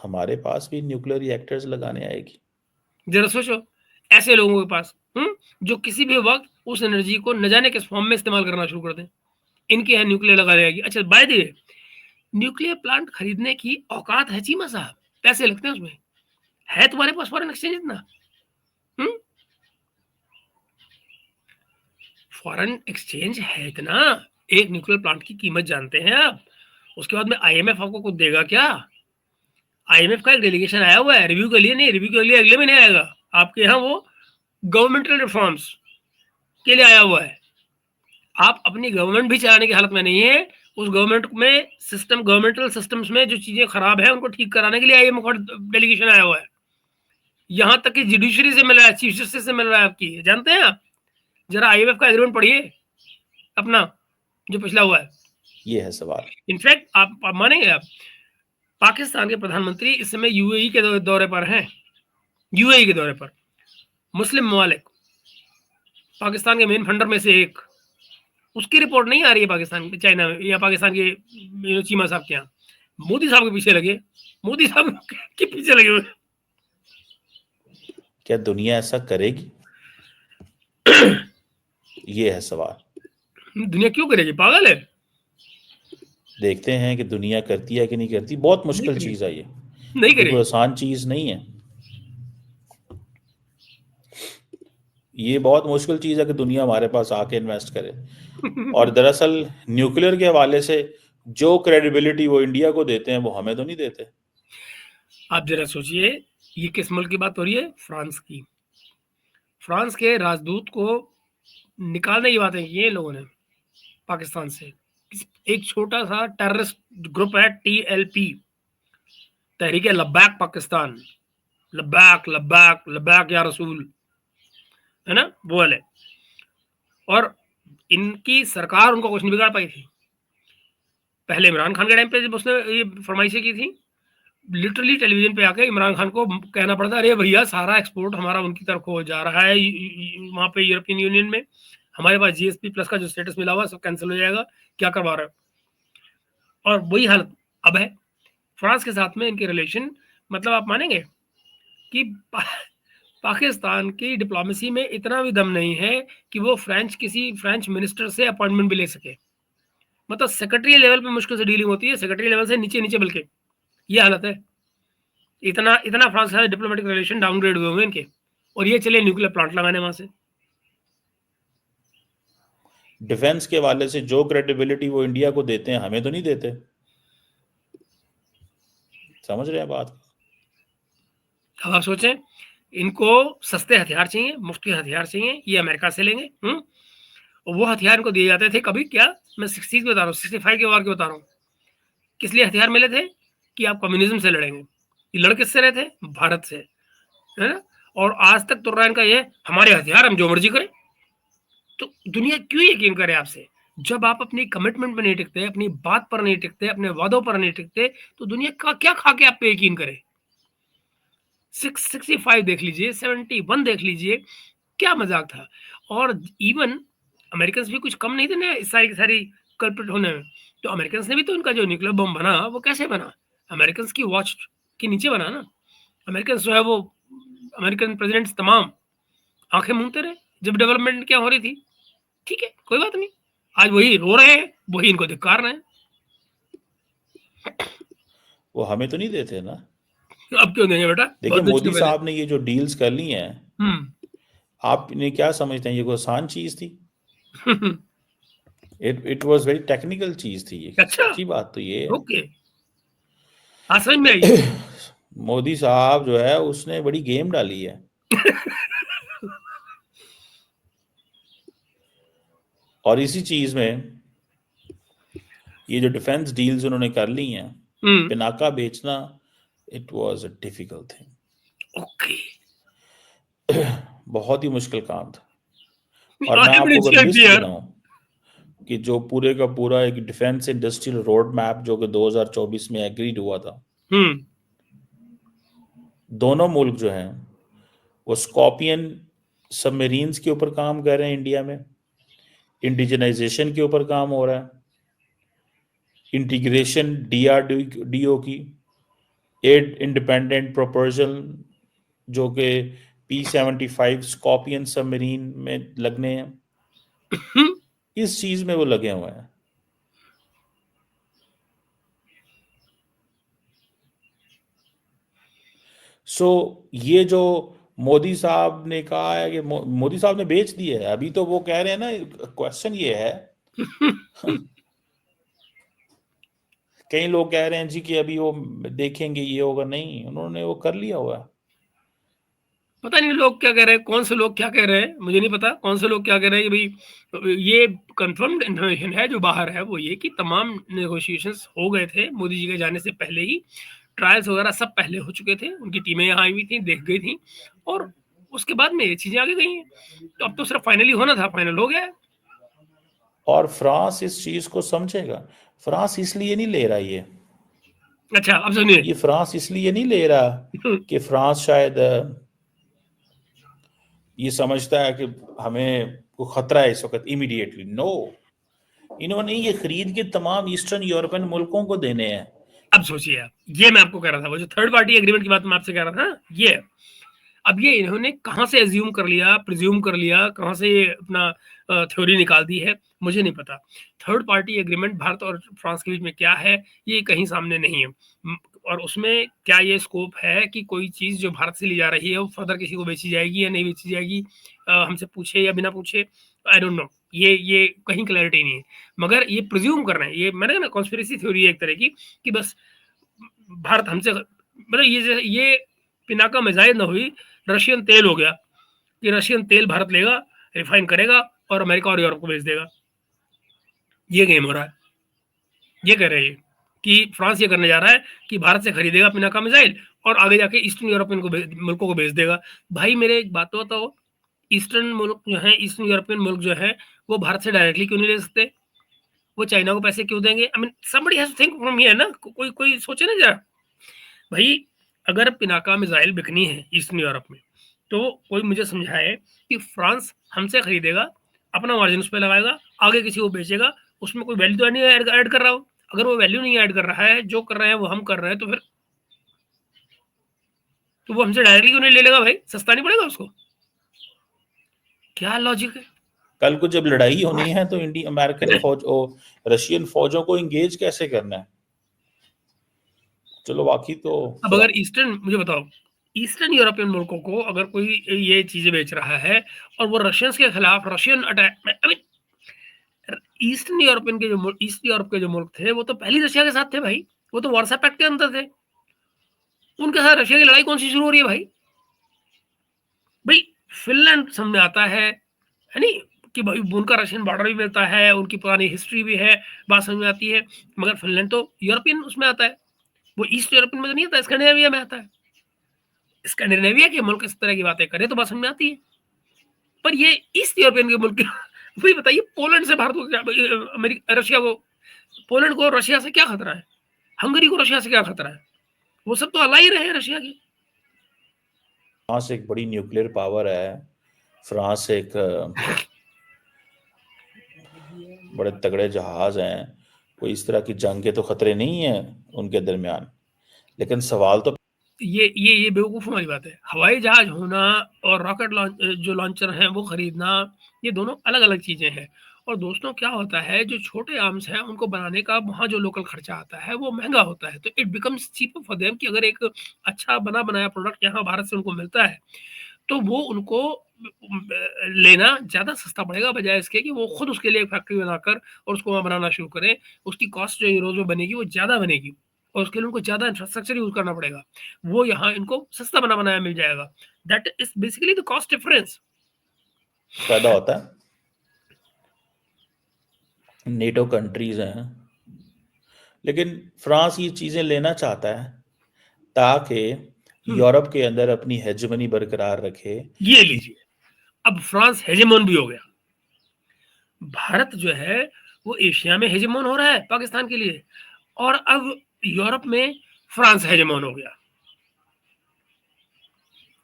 हमारे पास भी न्यूक्लियर रिएक्टर्स लगाने आएगी? ज़रा सोचो, ऐसे लोगों के पास जो किसी भी वक़्त उस एनर्जी को न जाने किस फ़ॉर्म में इस्तेमाल करना शुरू कर दें। इनके यहाँ न्यूक्लियर लगा जाएगी। अच्छा by the way, nuclear plant खरीदने की औकात है चीमा साहब, पैसे लगते हैं उसमें। है तुम्हारे पास फ़ॉरेन एक्सचेंज इतना? हुँ? फ़ॉरेन एक्सचेंज है इतना, एक न्यूक्लियर प्लांट की कीमत जानते हैं आप? उसके बाद में आईएमएफ आपको कुछ देगा क्या? आईएमएफ का एक डेलीगेशन आया हुआ है, रिव्यू के लिए नहीं, रिव्यू के लिए अगले महीने आएगा। आपके यहाँ वो गवर्नमेंटल रिफॉर्म्स के लिए आया हुआ है। आप अपनी गवर्नमेंट भी चलाने की हालत में नहीं है। उस गवर्नमेंट में गवर्नमेंटल सिस्टम्स में जो चीज़ें खराब हैं, उनको ठीक कराने के लिए आईएमएफ का डेलीगेशन आया हुआ है। यहाँ तक कि जुडिशरी से मिल रहा है, चीफ जस्टिस से मिल रहा है आपकी। जानते हैं आप? ज़रा आईएमएफ का एग्रीमेंट पढ़िए अपना, जो पिछला हुआ है। ये है सवाल। इनफैक्ट आप मानेंगे आप, पाकिस्तान के प्रधानमंत्री इस समय यूएई के दौरे पर हैं। यूएई के दौरे पर। मुस्लिम ममालिक पाकिस्तान के मेन फंडर में से एक, उसकी रिपोर्ट नहीं आ रही है पाकिस्तान चाइना में या पाकिस्तान के चीमा साहब के यहाँ, मोदी साहब के पीछे लगे, मोदी साहब के पीछे लगे हुए। क्या दुनिया ऐसा करेगी? ये है सवाल। दुनिया क्यों करेगी, पागल है? देखते हैं कि दुनिया करती है कि नहीं करती। बहुत मुश्किल चीज है ये, नहीं कोई करेगी। आसान चीज नहीं है। ये बहुत मुश्किल चीज है कि दुनिया हमारे पास आके इन्वेस्ट करे। और दरअसल न्यूक्लियर के हवाले से जो क्रेडिबिलिटी वो इंडिया को देते हैं वो हमें तो नहीं देते। आप जरा सोचिए, ये किस मुल्क की बात हो रही है? फ्रांस की। फ्रांस के राजदूत को निकालने की बातें की हैं लोगों ने पाकिस्तान से। एक छोटा सा टेररिस्ट ग्रुप है TLP, तहरीक लब्बैक पाकिस्तान, लब्बैक लब्बैक लब्बैक या रसूल, है ना, वो वाले। और इनकी सरकार उनको कुछ नहीं बिगाड़ पाई थी। पहले इमरान खान के टाइम पे जब उसने ये फरमाइशें की थी, लिटरली टेलीविजन पे आके इमरान खान को कहना पड़ता, अरे भैया सारा एक्सपोर्ट हमारा उनकी तरफ हो जा रहा है, वहां पे यूरोपियन यूनियन में हमारे पास GSP+ का जो स्टेटस मिला हुआ सब कैंसिल हो जाएगा, क्या करवा रहे हो? और वही हालत अब है फ्रांस के साथ में इनके रिलेशन। मतलब आप मानेंगे कि पाकिस्तान की डिप्लोमेसी में इतना भी दम नहीं है कि वो किसी फ्रेंच मिनिस्टर से अपॉइंटमेंट भी ले सके। मतलब सेक्रेटरी लेवल पे मुश्किल से डीलिंग होती है, सेक्रेटरी लेवल से नीचे नीचे, बल्कि ये हालत है। इतना इतना फ्रांस के साथ डिप्लोमेटिक रिलेशन डाउनग्रेड हुए हुए इनके, और ये चले न्यूक्लियर प्लांट लगाने वहां से। डिफेंस के हवाले से जो क्रेडिबिलिटी वो इंडिया को देते हैं हमें तो नहीं देते। समझ रहे हैं बात? अब आप सोचें, इनको सस्ते हथियार चाहिए, मुफ्त के हथियार चाहिए, ये अमेरिका से लेंगे। और वो हथियार इनको दिए जाते थे कभी, क्या मैं 60 बता रहा हूँ, 65 के वार के बता रहा हूँ। किस लिए हथियार मिले थे? कि आप कम्युनिज्म से लड़ेंगे। ये लड़ किससे रहे थे? भारत से, है ना। और आज तक तुर्रा इनका ये, हमारे हथियार हम जो मर्जी करें। तो दुनिया क्यों यकीन करे आपसे? जब आप अपनी कमिटमेंट पर नहीं टिकते, अपनी बात पर नहीं टिकते, अपने वादों पर नहीं टिकते, तो दुनिया का क्या खा के आप पे यकीन करे? 665 देख लीजिए, 71 देख लीजिए, क्या मजाक था। और इवन अमेरिकन भी कुछ कम नहीं थे ना इस सारी की सारी कल्प्रिट होने में। तो अमेरिकन ने भी तो उनका जो न्यूक्लियर बम बना वो कैसे बना? अमेरिकन की वॉच के नीचे बना ना। अमेरिकन जो है वो, अमेरिकन प्रेसिडेंट्स तमाम आंखें मूंदते रहे जब डेवलपमेंट क्या हो रही थी। ठीक है, कोई बात नहीं, आज वही रो रहे हैं, वही इनको धिक्कार रहे हैं। वो हमें तो नहीं देते ना। अब क्यों देंगे बेटा? देखिए मोदी साहब ने ये जो डील्स कर ली हैं, आपने क्या समझते हैं ये कोई आसान चीज थी? इट वाज वेरी टेक्निकल चीज थी ये। अच्छा, सच्ची बात तो ये है। ओके, हाँ समझ में आई। मोदी साहब जो है उसने बड़ी गेम डाली है। और इसी चीज में ये जो डिफेंस डील्स उन्होंने कर ली हैं, पिनाका बेचना, it was a difficult thing. Okay, बहुत ही मुश्किल काम था। और मैं आपको अगर लिस्ट गिनाऊं कि जो पूरे का पूरा एक डिफेंस इंडस्ट्रियल रोड मैप जो कि 2024 में एग्रीड हुआ था, दोनों मुल्क जो हैं वो स्कॉर्पियन सबमरीन्स के ऊपर काम कर रहे हैं। इंडिया में इंडिजनाइजेशन के ऊपर काम हो रहा है, इंटीग्रेशन DRDO की एड इंडिपेंडेंट प्रोपोजल जो कि P-75 स्कॉर्पियन सबमरीन में लगने हैं, इस चीज में वो लगे हुए हैं। ये जो मोदी साहब ने कहा है कि मोदी साहब ने बेच दी है, अभी तो वो कह रहे हैं ना, क्वेश्चन ये है कई लोग कह रहे हैं जी कि अभी वो देखेंगे ये होगा, नहीं, उन्होंने वो कर लिया हुआ है। पता नहीं लोग क्या कह रहे हैं, कौन से लोग क्या कह रहे हैं, मुझे नहीं पता कौन से लोग क्या कह रहे हैं कि भाई ये कंफर्म्ड इन्फॉर्मेशन है जो बाहर है वो ये कि तमाम नेगोशिएशंस हो गए थे मोदी जी के जाने से पहले ही, ट्रायल्स वगैरह सब पहले हो चुके थे, उनकी टीमें यहाँ आई हुई थी, देख गई थी, और उसके बाद में ये चीजें आगे गई हैं। तो अब तो सिर्फ फाइनली होना था, फाइनल हो गया है। और फ्रांस इस चीज को समझेगा। फ्रांस इसलिए नहीं ले रहा ये। अच्छा, अब सुनिए, ये फ्रांस इसलिए नहीं ले रहा कि फ्रांस शायद ये समझता है कि हमें को खतरा है इस वक्त इमीडिएटली? नो, इन्होंने ये खरीद के तमाम ईस्टर्न यूरोपियन मुल्कों को देने हैं। अब सोचिए आप, ये मैं आपको कह रहा था, वो जो थर्ड पार्टी एग्रीमेंट की बात मैं आपसे कह रहा था, ये अब ये इन्होंने कहाँ से एज्यूम कर लिया, प्रिज्यूम कर लिया, कहाँ से ये अपना थ्योरी निकाल दी है, मुझे नहीं पता। थर्ड पार्टी एग्रीमेंट भारत और फ्रांस के बीच में क्या है, ये कहीं सामने नहीं है। और उसमें क्या ये स्कोप है कि कोई चीज़ जो भारत से ली जा रही है वो फर्दर किसी को बेची जाएगी या नहीं बेची जाएगी, हमसे पूछे या बिना पूछे, आई डोंट नो। ये कहीं क्लैरिटी नहीं है, मगर ये प्रिज्यूम कर रहे हैं। ये मैंने ना कॉन्स्पिरेसी थ्योरी है एक तरह की, कि बस भारत हमसे, मतलब ये पिनाका मिसाइल ना हुई, रशियन तेल हो गया कि रशियन तेल भारत लेगा, रिफाइन करेगा और अमेरिका और यूरोप को बेच देगा। ये गेम हो रहा है। ये कह रहे हैं कि फ्रांस ये करने जा रहा है कि भारत से खरीदेगा पिनाका मिसाइल और आगे जाके ईस्टर्न यूरोपियन मुल्कों को बेच देगा। भाई मेरे एक बात तो बताओ, ईस्टर्न मुल्क जो है, ईस्टर्न यूरोपियन मुल्क जो है, वो भारत से डायरेक्टली क्यों नहीं ले सकते? वो चाइना को पैसे क्यों देंगे? I mean somebody has to think from here ना, कोई कोई सोचे ना जरा। भाई अगर पिनाका मिसाइल बिकनी है ईस्टर्न यूरोप में, तो कोई मुझे समझाए कि फ्रांस हमसे खरीदेगा, अपना मार्जिन उस पर लगाएगा, आगे किसी को बेचेगा, उसमें कोई वैल्यू तो नहीं ऐड कर रहा हो। अगर वो वैल्यू नहीं ऐड कर रहा है, जो कर रहे हैं वो हम कर रहे हैं, तो फिर तो वो हमसे डायरेक्टली क्यों नहीं ले लेगा? भाई सस्ता नहीं पड़ेगा उसको? क्या लॉजिक है? कल को जब लड़ाई होनी है तो अमेरिकन फौज और रशियन फौजों को इंगेज कैसे करना है? चलो बाकी तो अब अगर ईस्टर्न, मुझे बताओ, ईस्टर्न यूरोपियन मुल्कों को अगर कोई ये चीजें बेच रहा है और वो रशियंस के खिलाफ रशियन अटैक, ईस्टर्न यूरोपियन के जो ईस्ट यूरोप के जो मुल्क थे, वो तो पहली रशिया के साथ थे भाई, वो तो वार्सा पैक्ट के अंदर थे। उनके साथ रशिया की लड़ाई कौन सी शुरू हो रही है भाई? भाई फिनलैंड समझ में आता है नहीं, कि भाई उनका रशियन बॉर्डर भी मिलता है, उनकी पुरानी हिस्ट्री भी है, बात समझ में आती है। मगर फिनलैंड तो यूरोपियन उसमें आता है, वो ईस्ट यूरोपियन में तो नहीं आता, स्कैंडिनेविया में आता है। स्कैंडिनेविया के मुल्क इस तरह की बातें करें तो बात समझ में आती है, पर ये ईस्ट यूरोपियन के मुल्क वही बताइए, पोलैंड से भारत को क्या, अमेरिका रशिया को, पोलैंड को रशिया से क्या खतरा है? हंगरी को रशिया से क्या खतरा है? वो सब तो अलाई रहे हैं रशिया की। फ्रांस एक बड़ी न्यूक्लियर पावर है, फ्रांस एक बड़े तगड़े जहाज हैं, कोई इस तरह की जंग के तो खतरे नहीं है उनके दरमियान। लेकिन सवाल तो ये बेवकूफ़ों वाली बात है। हवाई जहाज होना और रॉकेट जो लॉन्चर हैं वो खरीदना, ये दोनों अलग-अलग चीज़ें हैं। और दोस्तों क्या होता है, जो छोटे आर्म्स हैं उनको बनाने का वहाँ जो लोकल खर्चा आता है वो महँगा होता है। तो it becomes cheaper for them कि अगर एक अच्छा बना-बनाया प्रोडक्ट यहाँ भारत से उनको मिलता है, तो वो उनको लेना ज़्यादा सस्ता पड़ेगा, बजाय इसके कि वो खुद उसके लिए एक फैक्ट्री बनाकर और उसको वहाँ बनाना शुरू करें। उसकी कॉस्ट जो यूरोज़ में बनेगी वो ज़्यादा बनेगी और उसके लिए उनको ज़्यादा इंफ्रास्ट्रक्चर यूज़ करना पड़ेगा। वो यहाँ इनको सस्ता बना-बनाया मिल जाएगा। That is basically the cost difference. पैदा होता है। नेटो कंट्रीज हैं, लेकिन फ्रांस ये चीजें लेना चाहता है ताकि यूरोप के अंदर अपनी हेजेमनी बरकरार रखे। ये लीजिए, अब फ्रांस हेजेमोन भी हो गया। भारत जो है वो एशिया में हेजेमोन हो रहा है पाकिस्तान के लिए, और अब यूरोप में फ्रांस हेजेमोन हो गया।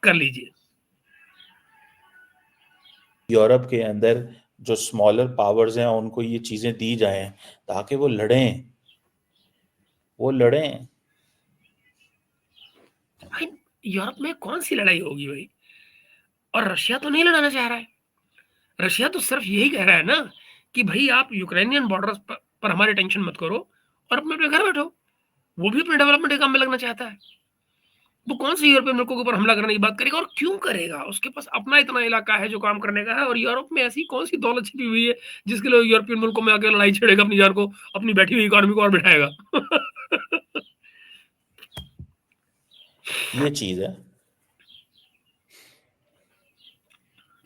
कर लीजिए। यूरोप के अंदर जो स्मॉलर पावर्स हैं उनको ये चीजें दी जाएं ताकि वो लड़ें। भाई यूरोप में कौन सी लड़ाई होगी भाई? और रशिया तो नहीं लड़ाना चाह रहा है। रशिया तो सिर्फ यही कह रहा है ना कि भाई आप यूक्रेनियन बॉर्डर पर हमारे टेंशन मत करो और अपने अपने घर बैठो। वो भी अपने डेवलपमेंट के काम में लगना चाहता है। वो कौन से यूरोपियन मुल्कों के ऊपर हमला करने की बात करेगा और क्यों करेगा? उसके पास अपना इतना इलाका है जो काम करने का है, और यूरोप में ऐसी कौन सी दौलत छिपी हुई है जिसके लिए यूरोपियन मुल्कों में आकर लड़ाई छेड़ेगा, अपनी जान को, अपनी बैठी हुई इकोनॉमी को और बिठाएगा? ये चीज है।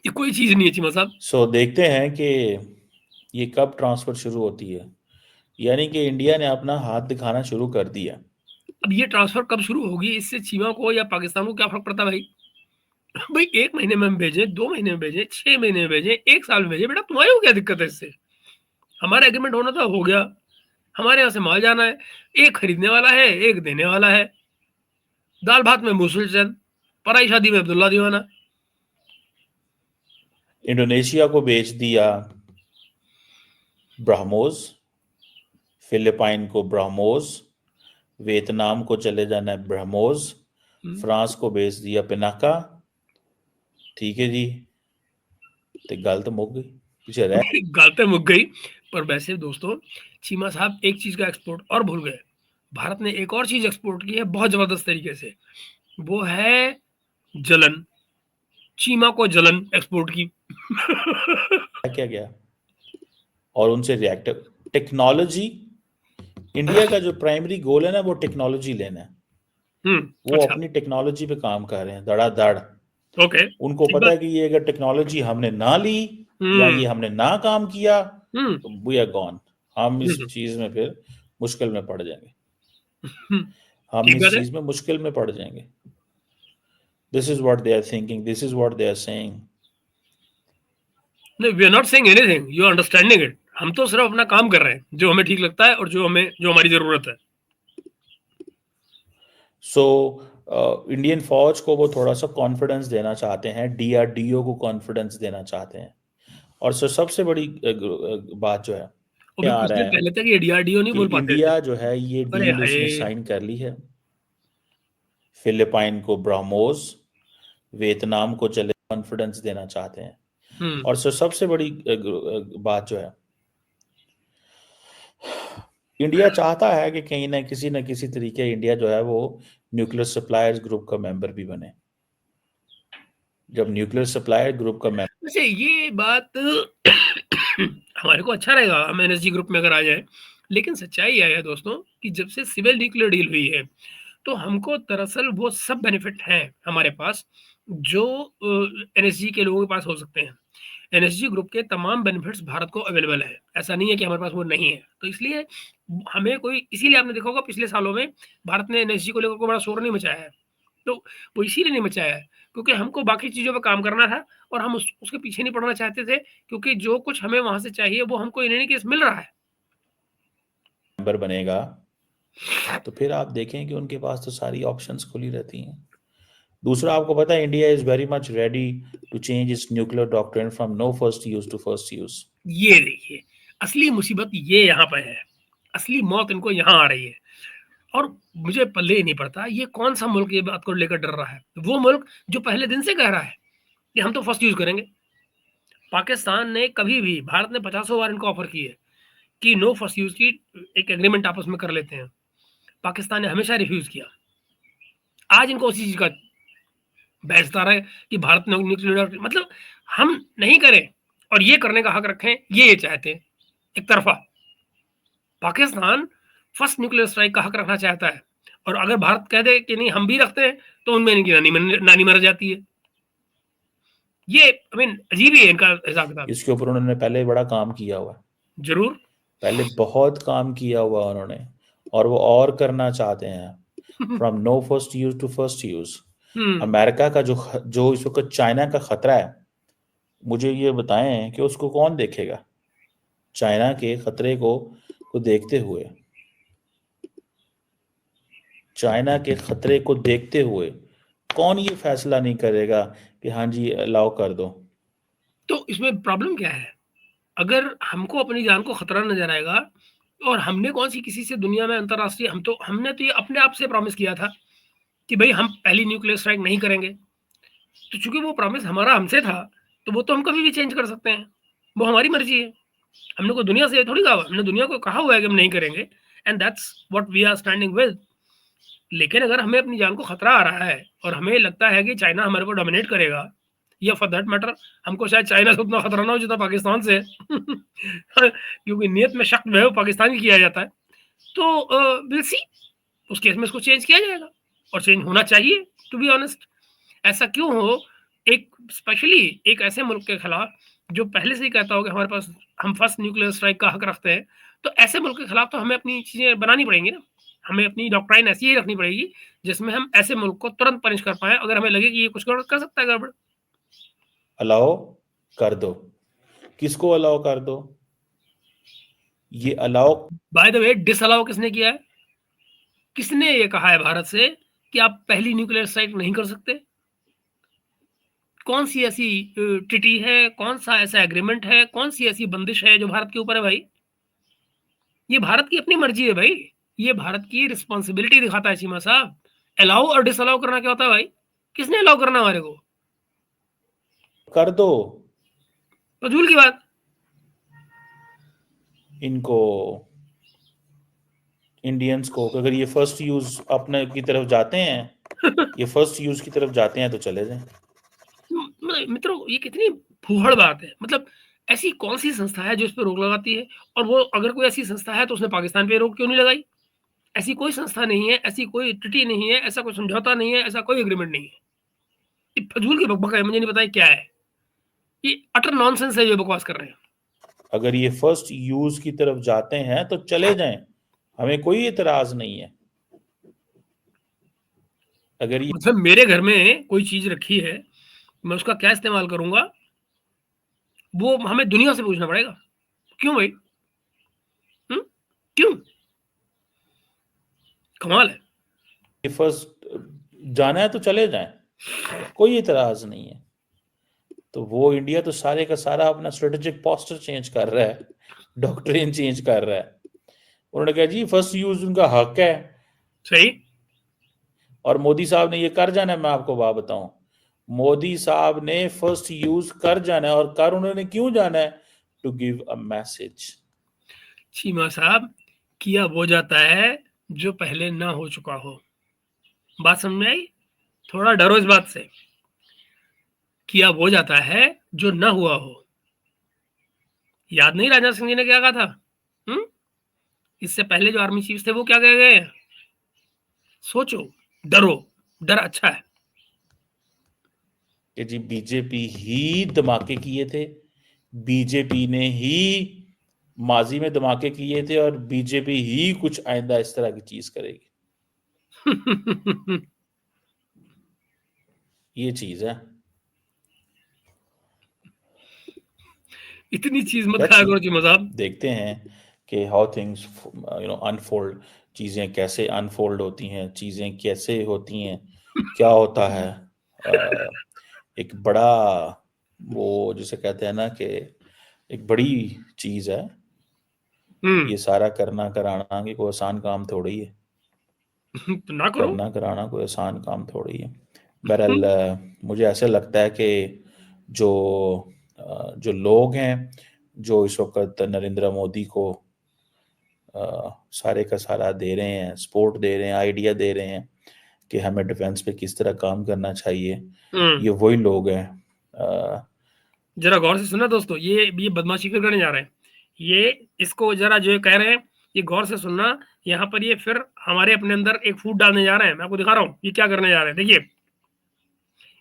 ये कोई चीज नहीं है चीमा साहब। सो देखते हैं कि ये कब ट्रांसफर शुरू होती है। यानी कि इंडिया ने अपना हाथ दिखाना शुरू कर दिया। अब ये ट्रांसफर कब शुरू होगी, इससे चीमा को या पाकिस्तान को क्या फर्क पड़ता है भाई? भाई 1 महीने में हम भेजें, 2 महीने में भेजें, 6 महीने में भेजें, 1 साल में भेजें, बेटा तुम्हारी को क्या दिक्कत है इससे? हमारा एग्रीमेंट होना था, हो गया। हमारे यहाँ से माल जाना है, एक खरीदने वाला है, एक देने वाला है। दाल भात में मूसल चंद, पराई शादी में अब्दुल्ला दीवाना। इंडोनेशिया को बेच दिया ब्रह्मोस, फिलिपाइन को ब्रह्मोस, वियतनाम को चले जाना है ब्रह्मोस, फ्रांस को बेच दिया पिनाका। ठीक है जी, तो गल तो मुक गई, पीछे रह गालते मुक गई। पर वैसे दोस्तों, चीमा साहब एक चीज का एक्सपोर्ट और भूल गए। भारत ने एक और चीज एक्सपोर्ट की है बहुत जबरदस्त तरीके से, वो है जलन। चीमा को जलन एक्सपोर्ट की। क्या गया और उनसे रिएक्टर टेक्नोलॉजी। इंडिया का जो प्राइमरी गोल है ना, वो टेक्नोलॉजी लेना है। वो अच्छा, अपनी टेक्नोलॉजी पे काम कर रहे हैं धड़ाधड़। ओके, उनको ठीक पता बात। है कि ये अगर टेक्नोलॉजी हमने ना ली या हम्म ये हमने ना काम किया हम्म तो वी आर गॉन। हम इस हम्म, चीज में फिर मुश्किल में पड़ जाएंगे। हम्म, हम ठीक इस बात है। चीज में मुश्किल में पड़ जाएंगे। This is what they are thinking, this is what they are saying. नहीं, we are not saying anything, you are understanding it. हम तो सिर्फ अपना काम कर रहे हैं जो हमें ठीक लगता है और जो हमारी जरूरत है। सो इंडियन फौज को वो थोड़ा सा कॉन्फिडेंस देना चाहते हैं, डीआरडीओ को कॉन्फिडेंस देना चाहते हैं। और सबसे बड़ी बात जो है अभी क्या आ कुछ रहा दिन है पहले तक ये डीआरडीओ नहीं कि बोल पाते थे। इंडिया जो है ये अरे डील हाय। उसने साइन कर ली है। फिलिपाइन को ब्राह्मोस, वियतनाम को चले कॉन्फिडेंस देना चाहते हैं। हम्म और सबसे बड़ी बात जो है, इंडिया चाहता है कि कहीं ना किसी तरीके इंडिया जो है वो न्यूक्लियर सप्लायर्स ग्रुप का मेंबर भी बने। जब न्यूक्लियर सप्लायर ग्रुप का मेंबर, वैसे ये बात हमारे को अच्छा रहेगा हम एनएसजी ग्रुप में अगर आ जाए। लेकिन सच्चाई यह है दोस्तों कि जब से सिविल न्यूक्लियर डील हुई है, तो हमको दरअसल वो सब बेनिफिट हैं हमारे पास जो एनएसजी के लोगों के पास हो सकते हैं। एनएसजी ग्रुप के तमाम बेनिफिट्स भारत को अवेलेबल है, ऐसा नहीं है कि हमारे पास वो नहीं है। तो इसलिए हमें कोई, इसीलिए आपने देखा होगा पिछले सालों में भारत ने एनएसजी को लेकर कोई बड़ा शोर नहीं मचाया है। तो वो इसीलिए नहीं मचाया है क्योंकि हमको बाकी चीज़ों पे काम करना था और हम उसके पीछे नहीं पड़ना चाहते थे, क्योंकि जो कुछ हमें वहाँ से चाहिए वो हमको इन एनी केस मिल रहा है। बनेगा तो फिर आप देखें कि उनके पास तो सारी ऑप्शंस खुली रहती हैं। दूसरा, आपको पता है India is very much ready to change its nuclear doctrine from no first use to first use. ये देखिए, असली मुसीबत ये यहाँ पे है, असली मौत इनको यहाँ आ रही है। और मुझे पल्ले ही नहीं पड़ता ये कौन सा मुल्क ये बात को लेकर डर रहा है। वो मुल्क जो पहले दिन से कह रहा है कि हम तो फर्स्ट यूज करेंगे। पाकिस्तान ने कभी भी, भारत ने 50 बार इनको ऑफर की है कि नो फर्स्ट यूज की एक एग्रीमेंट आपस में कर लेते हैं। पाकिस्तान ने हमेशा रिफ्यूज किया। आज इनको उसी चीज का बहसता रहा है कि भारत ने न्यूक्लियर, मतलब हम नहीं करें और ये करने का हक रखें, ये चाहते हैं एक तरफा। पाकिस्तान फर्स्ट न्यूक्लियर स्ट्राइक का हक रखना चाहता है, और अगर भारत कह दे कि नहीं हम भी रखते हैं, तो उनमें इनकी नानी मर जाती है। ये आई मीन अजीब ही है इनका हिसाब किताब। इसके ऊपर उन्होंने पहले बड़ा काम किया हुआ है, जरूर। पहले बहुत काम किया हुआ उन्होंने, और वो और करना चाहते हैं। From no first use to first use. Hmm America का जो इस वक्त चाइना का खतरा है, मुझे ये बताएं कि उसको कौन देखेगा। चाइना के खतरे को देखते हुए, चाइना के खतरे को देखते हुए कौन ये फैसला नहीं करेगा कि हाँ जी अलाउ कर दो। तो इसमें प्रॉब्लम क्या है? अगर हमको अपनी जान को खतरा नजर आएगा, और हमने कौन सी किसी से दुनिया में अंतरराष्ट्रीय, हमने तो ये अपने आप से प्रॉमिस किया था कि भाई हम पहली न्यूक्लियर स्ट्राइक नहीं करेंगे। तो चूंकि वो प्रॉमिस हमारा हमसे था, तो वो तो हम कभी भी चेंज कर सकते हैं। वो हमारी मर्जी है। हमने कोई दुनिया से थोड़ी कहा, हमने दुनिया को कहा हुआ है कि हम नहीं करेंगे, and that's what we are standing with. लेकिन अगर हमें अपनी जान को खतरा आ रहा है और हमें लगता है कि चाइना हमारे को डोमिनेट करेगा, या फॉर दैट मैटर हमको शायद चाइना से उतना खतरा ना हो जितना पाकिस्तान से है क्योंकि नियत में शक जो है वो पाकिस्तान की किया जाता है। तो विल सी, उस केस में इसको चेंज किया जाएगा, और चेंज होना चाहिए टू बी ऑनेस्ट। ऐसा क्यों हो, एक स्पेशली एक ऐसे मुल्क के खिलाफ जो पहले से ही कहता हो कि हमारे पास, हम फर्स्ट न्यूक्लियर स्ट्राइक का हक रखते हैं। तो ऐसे मुल्क के खिलाफ तो हमें अपनी चीजें बनानी पड़ेंगी ना। हमें अपनी डॉक्ट्राइन ऐसी ही रखनी पड़ेगी जिसमें हम ऐसे मुल्क को तुरंत पनिश कर पाए अगर हमें लगे कि ये कुछ गड़बड़ कर सकता है, गड़बड़। अलाउ कर दो, किसको अलाउ कर दो? ये allow, by the way, disallow किसने किया है? किसने ये कहा है भारत से कि आप पहली न्यूक्लियर स्ट्राइक नहीं कर सकते? कौन सी ऐसी ट्रीटी है, कौन सा ऐसा एग्रीमेंट है, कौन सी ऐसी बंदिश है जो भारत के ऊपर है भाई? ये भारत की अपनी मर्जी है भाई, ये भारत की रिस्पॉन्सिबिलिटी दिखाता है चीमा साहब। अलाउ और डिसअलाउ करना क्या होता है भाई? किसने अलाउ करना हमारे को? कर दो फजूल की बात। इनको, इंडियंस को, अगर ये फर्स्ट यूज अपने की तरफ जाते हैं, ये फर्स्ट यूज की तरफ जाते हैं तो चले जाएं। मित्रों, ये कितनी फूहड़ बात है। मतलब ऐसी कौन सी संस्था है जो इस पर रोक लगाती है? और वो अगर कोई ऐसी संस्था है तो उसने पाकिस्तान पे रोक क्यों नहीं लगाई? ऐसी कोई संस्था नहीं है, ऐसी कोई ट्रीटी नहीं है, ऐसा कोई समझौता नहीं है, ऐसा कोई एग्रीमेंट नहीं है। ये फजूल की बकबक है, मुझे नहीं पता क्या है। ये अटर नॉनसेंस है जो बकवास कर रहे हैं। अगर ये फर्स्ट यूज की तरफ जाते हैं तो चले जाएं, हमें कोई इतराज नहीं है। अगर ये मतलब मेरे घर में कोई चीज रखी है, मैं उसका क्या इस्तेमाल करूंगा वो हमें दुनिया से पूछना पड़ेगा। क्यों भाई? क्यों? कमाल है। फर्स्ट जाना है तो चले जाएं, कोई इतराज नहीं है। तो वो इंडिया तो सारे का सारा अपना स्ट्रेटेजिक पोस्टर चेंज कर रहा है, डॉक्ट्रिन चेंज कर रहा है। उन्होंने कहा जी फर्स्ट यूज उनका हक है। सही। और मोदी साहब ने ये कर जाना है। मैं आपको बात बताऊं, मोदी साहब ने फर्स्ट यूज कर जाना है। और कर उन्होंने क्यों जाना है? To give a message. Cheema Sahab, किया वो जाता है जो पहले ना हो चुका हो। बात समझ में आई? थोड़ा डरो इस बात से। किया वो जाता है जो ना हुआ हो। याद नहीं राजनाथ सिंह जी ने क्या कहा था? इससे पहले जो आर्मी चीफ थे वो क्या कह गए? सोचो, डरो, डर अच्छा है। कि जी बीजेपी ही धमाके किए थे, बीजेपी ने ही माजी में धमाके किए थे, और बीजेपी ही कुछ आइंदा इस तरह की चीज करेगी। ये चीज है। इतनी चीज मत खाया करो चीमा साहब। देखते हैं कि हाउ थिंग्स अनफोल्ड, चीजें कैसे अनफोल्ड होती हैं, चीजें कैसे होती हैं, क्या होता है। एक बड़ा, वो जिसे कहते हैं ना कि एक बड़ी चीज है। ये सारा करना कराना की कोई आसान काम थोड़ी है। तो ना करो। करना कराना कोई आसान काम थोड़ी है। बहरहाल मुझे ऐसे लगता है कि जो लोग हैं जो इस वक्त नरेंद्र मोदी को सारे का सारा दे रहे हैं, सपोर्ट दे रहे हैं, आइडिया दे रहे हैं कि हमें डिफेंस पे किस तरह काम करना चाहिए, ये वही लोग हैं। जरा गौर से सुनना दोस्तों, ये बदमाशी क्यों करने जा रहे हैं? ये इसको जरा जो कह रहे हैं ये गौर से सुनना। यहाँ पर ये फिर हमारे अपने अंदर एक फूट डालने जा रहे हैं। मैं आपको दिखा रहा हूँ ये क्या करने जा रहे हैं। देखिए,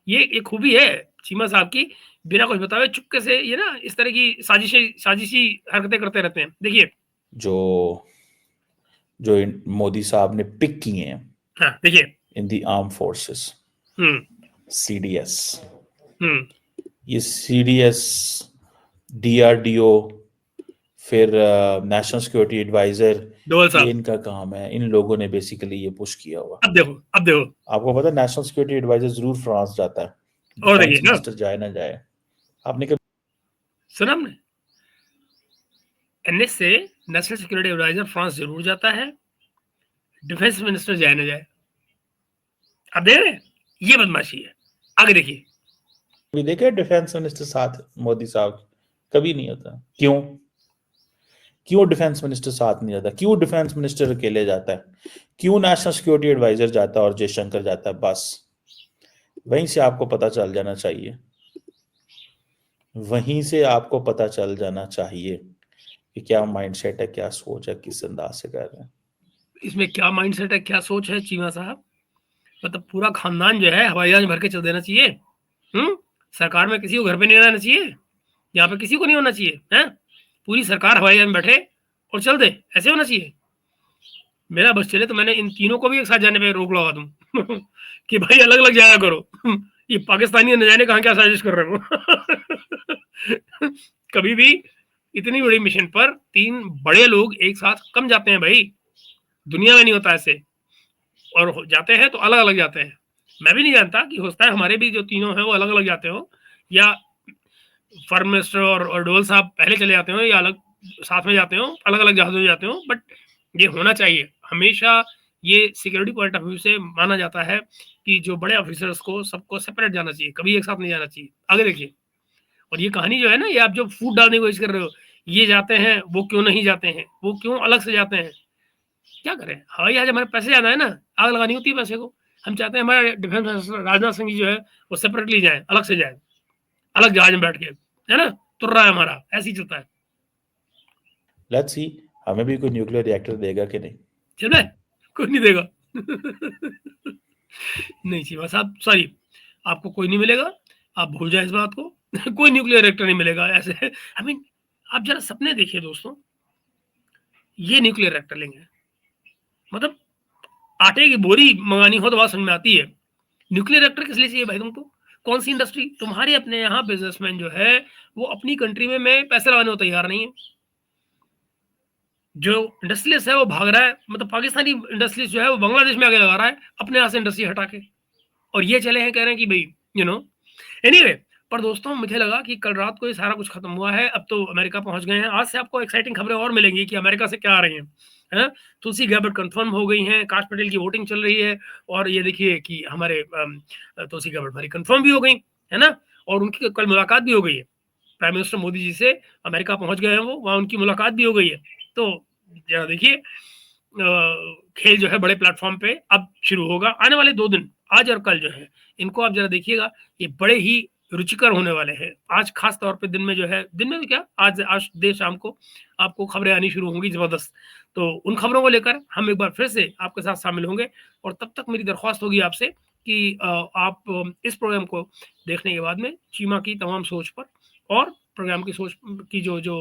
ये एक खूबी है चीमा साहब की, बिना कुछ बताए चुपके से ये ना इस तरह की साजिशी हरकतें करते रहते हैं। देखिए जो मोदी साहब ने पिक किए हैं, हाँ देखिए, इन दी आर्म फोर्सेस, सीडीएस, ये सीडीएस, डीआरडीओ, फिर नेशनल सिक्योरिटी एडवाइजर, ये इनका काम है। इन लोगों ने बेसिकली ये पुश किया हुआ। अब देखो आपको पता है नेशनल सिक्योरिटी एडवाइजर जरूर फ्रांस जाता है, और देखिए मिनिस्टर जाए ना जाए। आपने कभी सुना? हमने एनएस से नेशनल सिक्योरिटी एडवाइजर फ्रांस जरूर जाता है, डिफेंस मिनिस्टर जाए ना जाए। अब देख रहे हैं, ये बदमाशी है। आगे देखिए, भी देखे डिफेंस मिनिस्टर साथ मोदी साहब? कभी नहीं होता। क्यों डिफेंस मिनिस्टर साथ नहीं जाता? क्यों डिफेंस मिनिस्टर अकेले जाता है? क्यों नेशनल सिक्योरिटी एडवाइजर जाता है और जयशंकर जाता है? बस वहीं से आपको पता चल जाना चाहिए, वहीं से आपको पता चल जाना चाहिए कि क्या माइंडसेट है, क्या सोच है, किस अंदाज से कर रहे हैं। इसमें क्या माइंडसेट है, क्या सोच है चीमा साहब? मतलब पूरा खानदान जो है हवाई जहाज भर के चल देना चाहिए। सरकार में किसी को घर पे नहीं रहना चाहिए, यहाँ पे किसी को नहीं होना चाहिए है। पूरी सरकार हवाई जहाज में बैठे और चल दे, ऐसे होना चाहिए। मेरा बस चले तो मैंने इन तीनों को भी एक साथ जाने पे रोक लगा दूं कि भाई अलग अलग जाया करो। ये पाकिस्तानी न जाने कहाँ क्या साजिश कर रहे हो। कभी भी इतनी बड़ी मिशन पर 3 बड़े लोग एक साथ कम जाते हैं भाई, दुनिया में नहीं होता ऐसे। और जाते हैं तो अलग अलग जाते हैं। मैं भी नहीं जानता कि होता है हमारे भी जो तीनों हैं वो अलग अलग जाते हो, या फॉरेन मिनिस्टर और डोवल साहब पहले चले जाते हो, या अलग साथ में जाते हो, अलग अलग जहाज़ों में जाते हो, बट ये होना चाहिए हमेशा। ये सिक्योरिटी पॉइंट ऑफ व्यू से माना जाता है कि जो बड़े ऑफिसर्स को सबको सेपरेट जाना चाहिए, कभी एक साथ नहीं जाना चाहिए। आगे देखिए, और ये कहानी जो है ना, ये आप जो फूट डालने की कोशिश कर रहे हो, ये जाते हैं, वो क्यों नहीं जाते हैं, वो क्यों अलग से जाते हैं, क्या करें? हवाई जहाज हमारे पैसे ज़्यादा है ना, आग लगानी होती है पैसे को। हम चाहते हैं हमारे डिफेंस मिनिस्टर राजनाथ सिंह जी जो है, वो सेपरेटली जाएँ, अलग से जाएँ, अलग जहाज में बैठ के, है ना? तुर्रा है हमारा, ऐसे ही चलता है। लेट्स सी हमें भी कोई न्यूक्लियर रिएक्टर देगा कि नहीं। चल रहा है? कोई नहीं देगा। नहीं चाहिए बस, आप सॉरी, आपको कोई नहीं मिलेगा, आप भूल जाएँ इस बात को। कोई न्यूक्लियर रिएक्टर नहीं मिलेगा ऐसे। आई मीन आप ज़रा सपने देखिए दोस्तों, ये न्यूक्लियर रिएक्टर लेंगे, मतलब आटे की बोरी मँगानी हो तो बात समझ में आती है। न्यूक्लियर रिएक्टर किस लिए चाहिए भाई तुमको? कौन सी इंडस्ट्री? तुम्हारे अपने यहाँ बिज़नेसमैन जो है, वो अपनी कंट्री में पैसे लगाने को तैयार नहीं है। जो इंडस्ट्रियलिस्ट है वो भाग रहा है, मतलब पाकिस्तानी इंडस्ट्रियलिस्ट जो है वो बांग्लादेश में आगे लगा रहा है, अपने यहाँ से इंडस्ट्री हटा के। और ये चले हैं कह रहे हैं कि भई यू नो एनीवे, पर दोस्तों मुझे लगा कि कल रात को ये सारा कुछ खत्म हुआ है, अब तो अमेरिका पहुँच गए हैं। आज से आपको एक्साइटिंग खबरें और मिलेंगी कि अमेरिका से क्या आ रही हैं। हैं? तुलसी गैबर्ट कन्फर्म हो गई हैं, काश पटेल की वोटिंग चल रही है, और ये देखिए कि हमारे तुलसी गैबर्ट हमारी कन्फर्म भी हो गई, है ना? और उनकी कल मुलाकात भी हो गई है। प्राइम मिनिस्टर मोदी जी से अमेरिका पहुँच गए हैं वो, वहाँ उनकी मुलाकात भी हो गई है। तो ज़रा देखिए, खेल जो है बड़े प्लेटफ़ॉर्म पे अब शुरू होगा। आने वाले 2 दिन, आज और कल जो है, इनको आप ज़रा देखिएगा, ये बड़े ही रुचिकर होने वाले हैं। आज ख़ास तौर पे दिन में जो है, दिन में भी क्या, आज देर शाम को आपको खबरें आनी शुरू होंगी ज़बरदस्त। तो उन खबरों को लेकर हम एक बार फिर से आपके साथ शामिल होंगे, और तब तक मेरी दरख्वास्त होगी आपसे कि आप इस प्रोग्राम को देखने के बाद में चीमा की तमाम सोच पर और प्रोग्राम की सोच की जो जो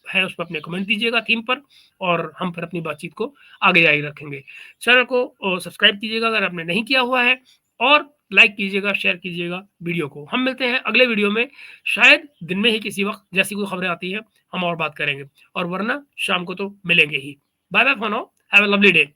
है, उस पर अपने कमेंट दीजिएगा थीम पर, और हम फिर अपनी बातचीत को आगे जारी रखेंगे। चैनल को सब्सक्राइब कीजिएगा अगर आपने नहीं किया हुआ है, और लाइक कीजिएगा, शेयर कीजिएगा वीडियो को। हम मिलते हैं अगले वीडियो में, शायद दिन में ही किसी वक़्त, जैसी कोई खबरें आती हैं हम और बात करेंगे, और वरना शाम को तो मिलेंगे ही। Bye bye for now, have a lovely day.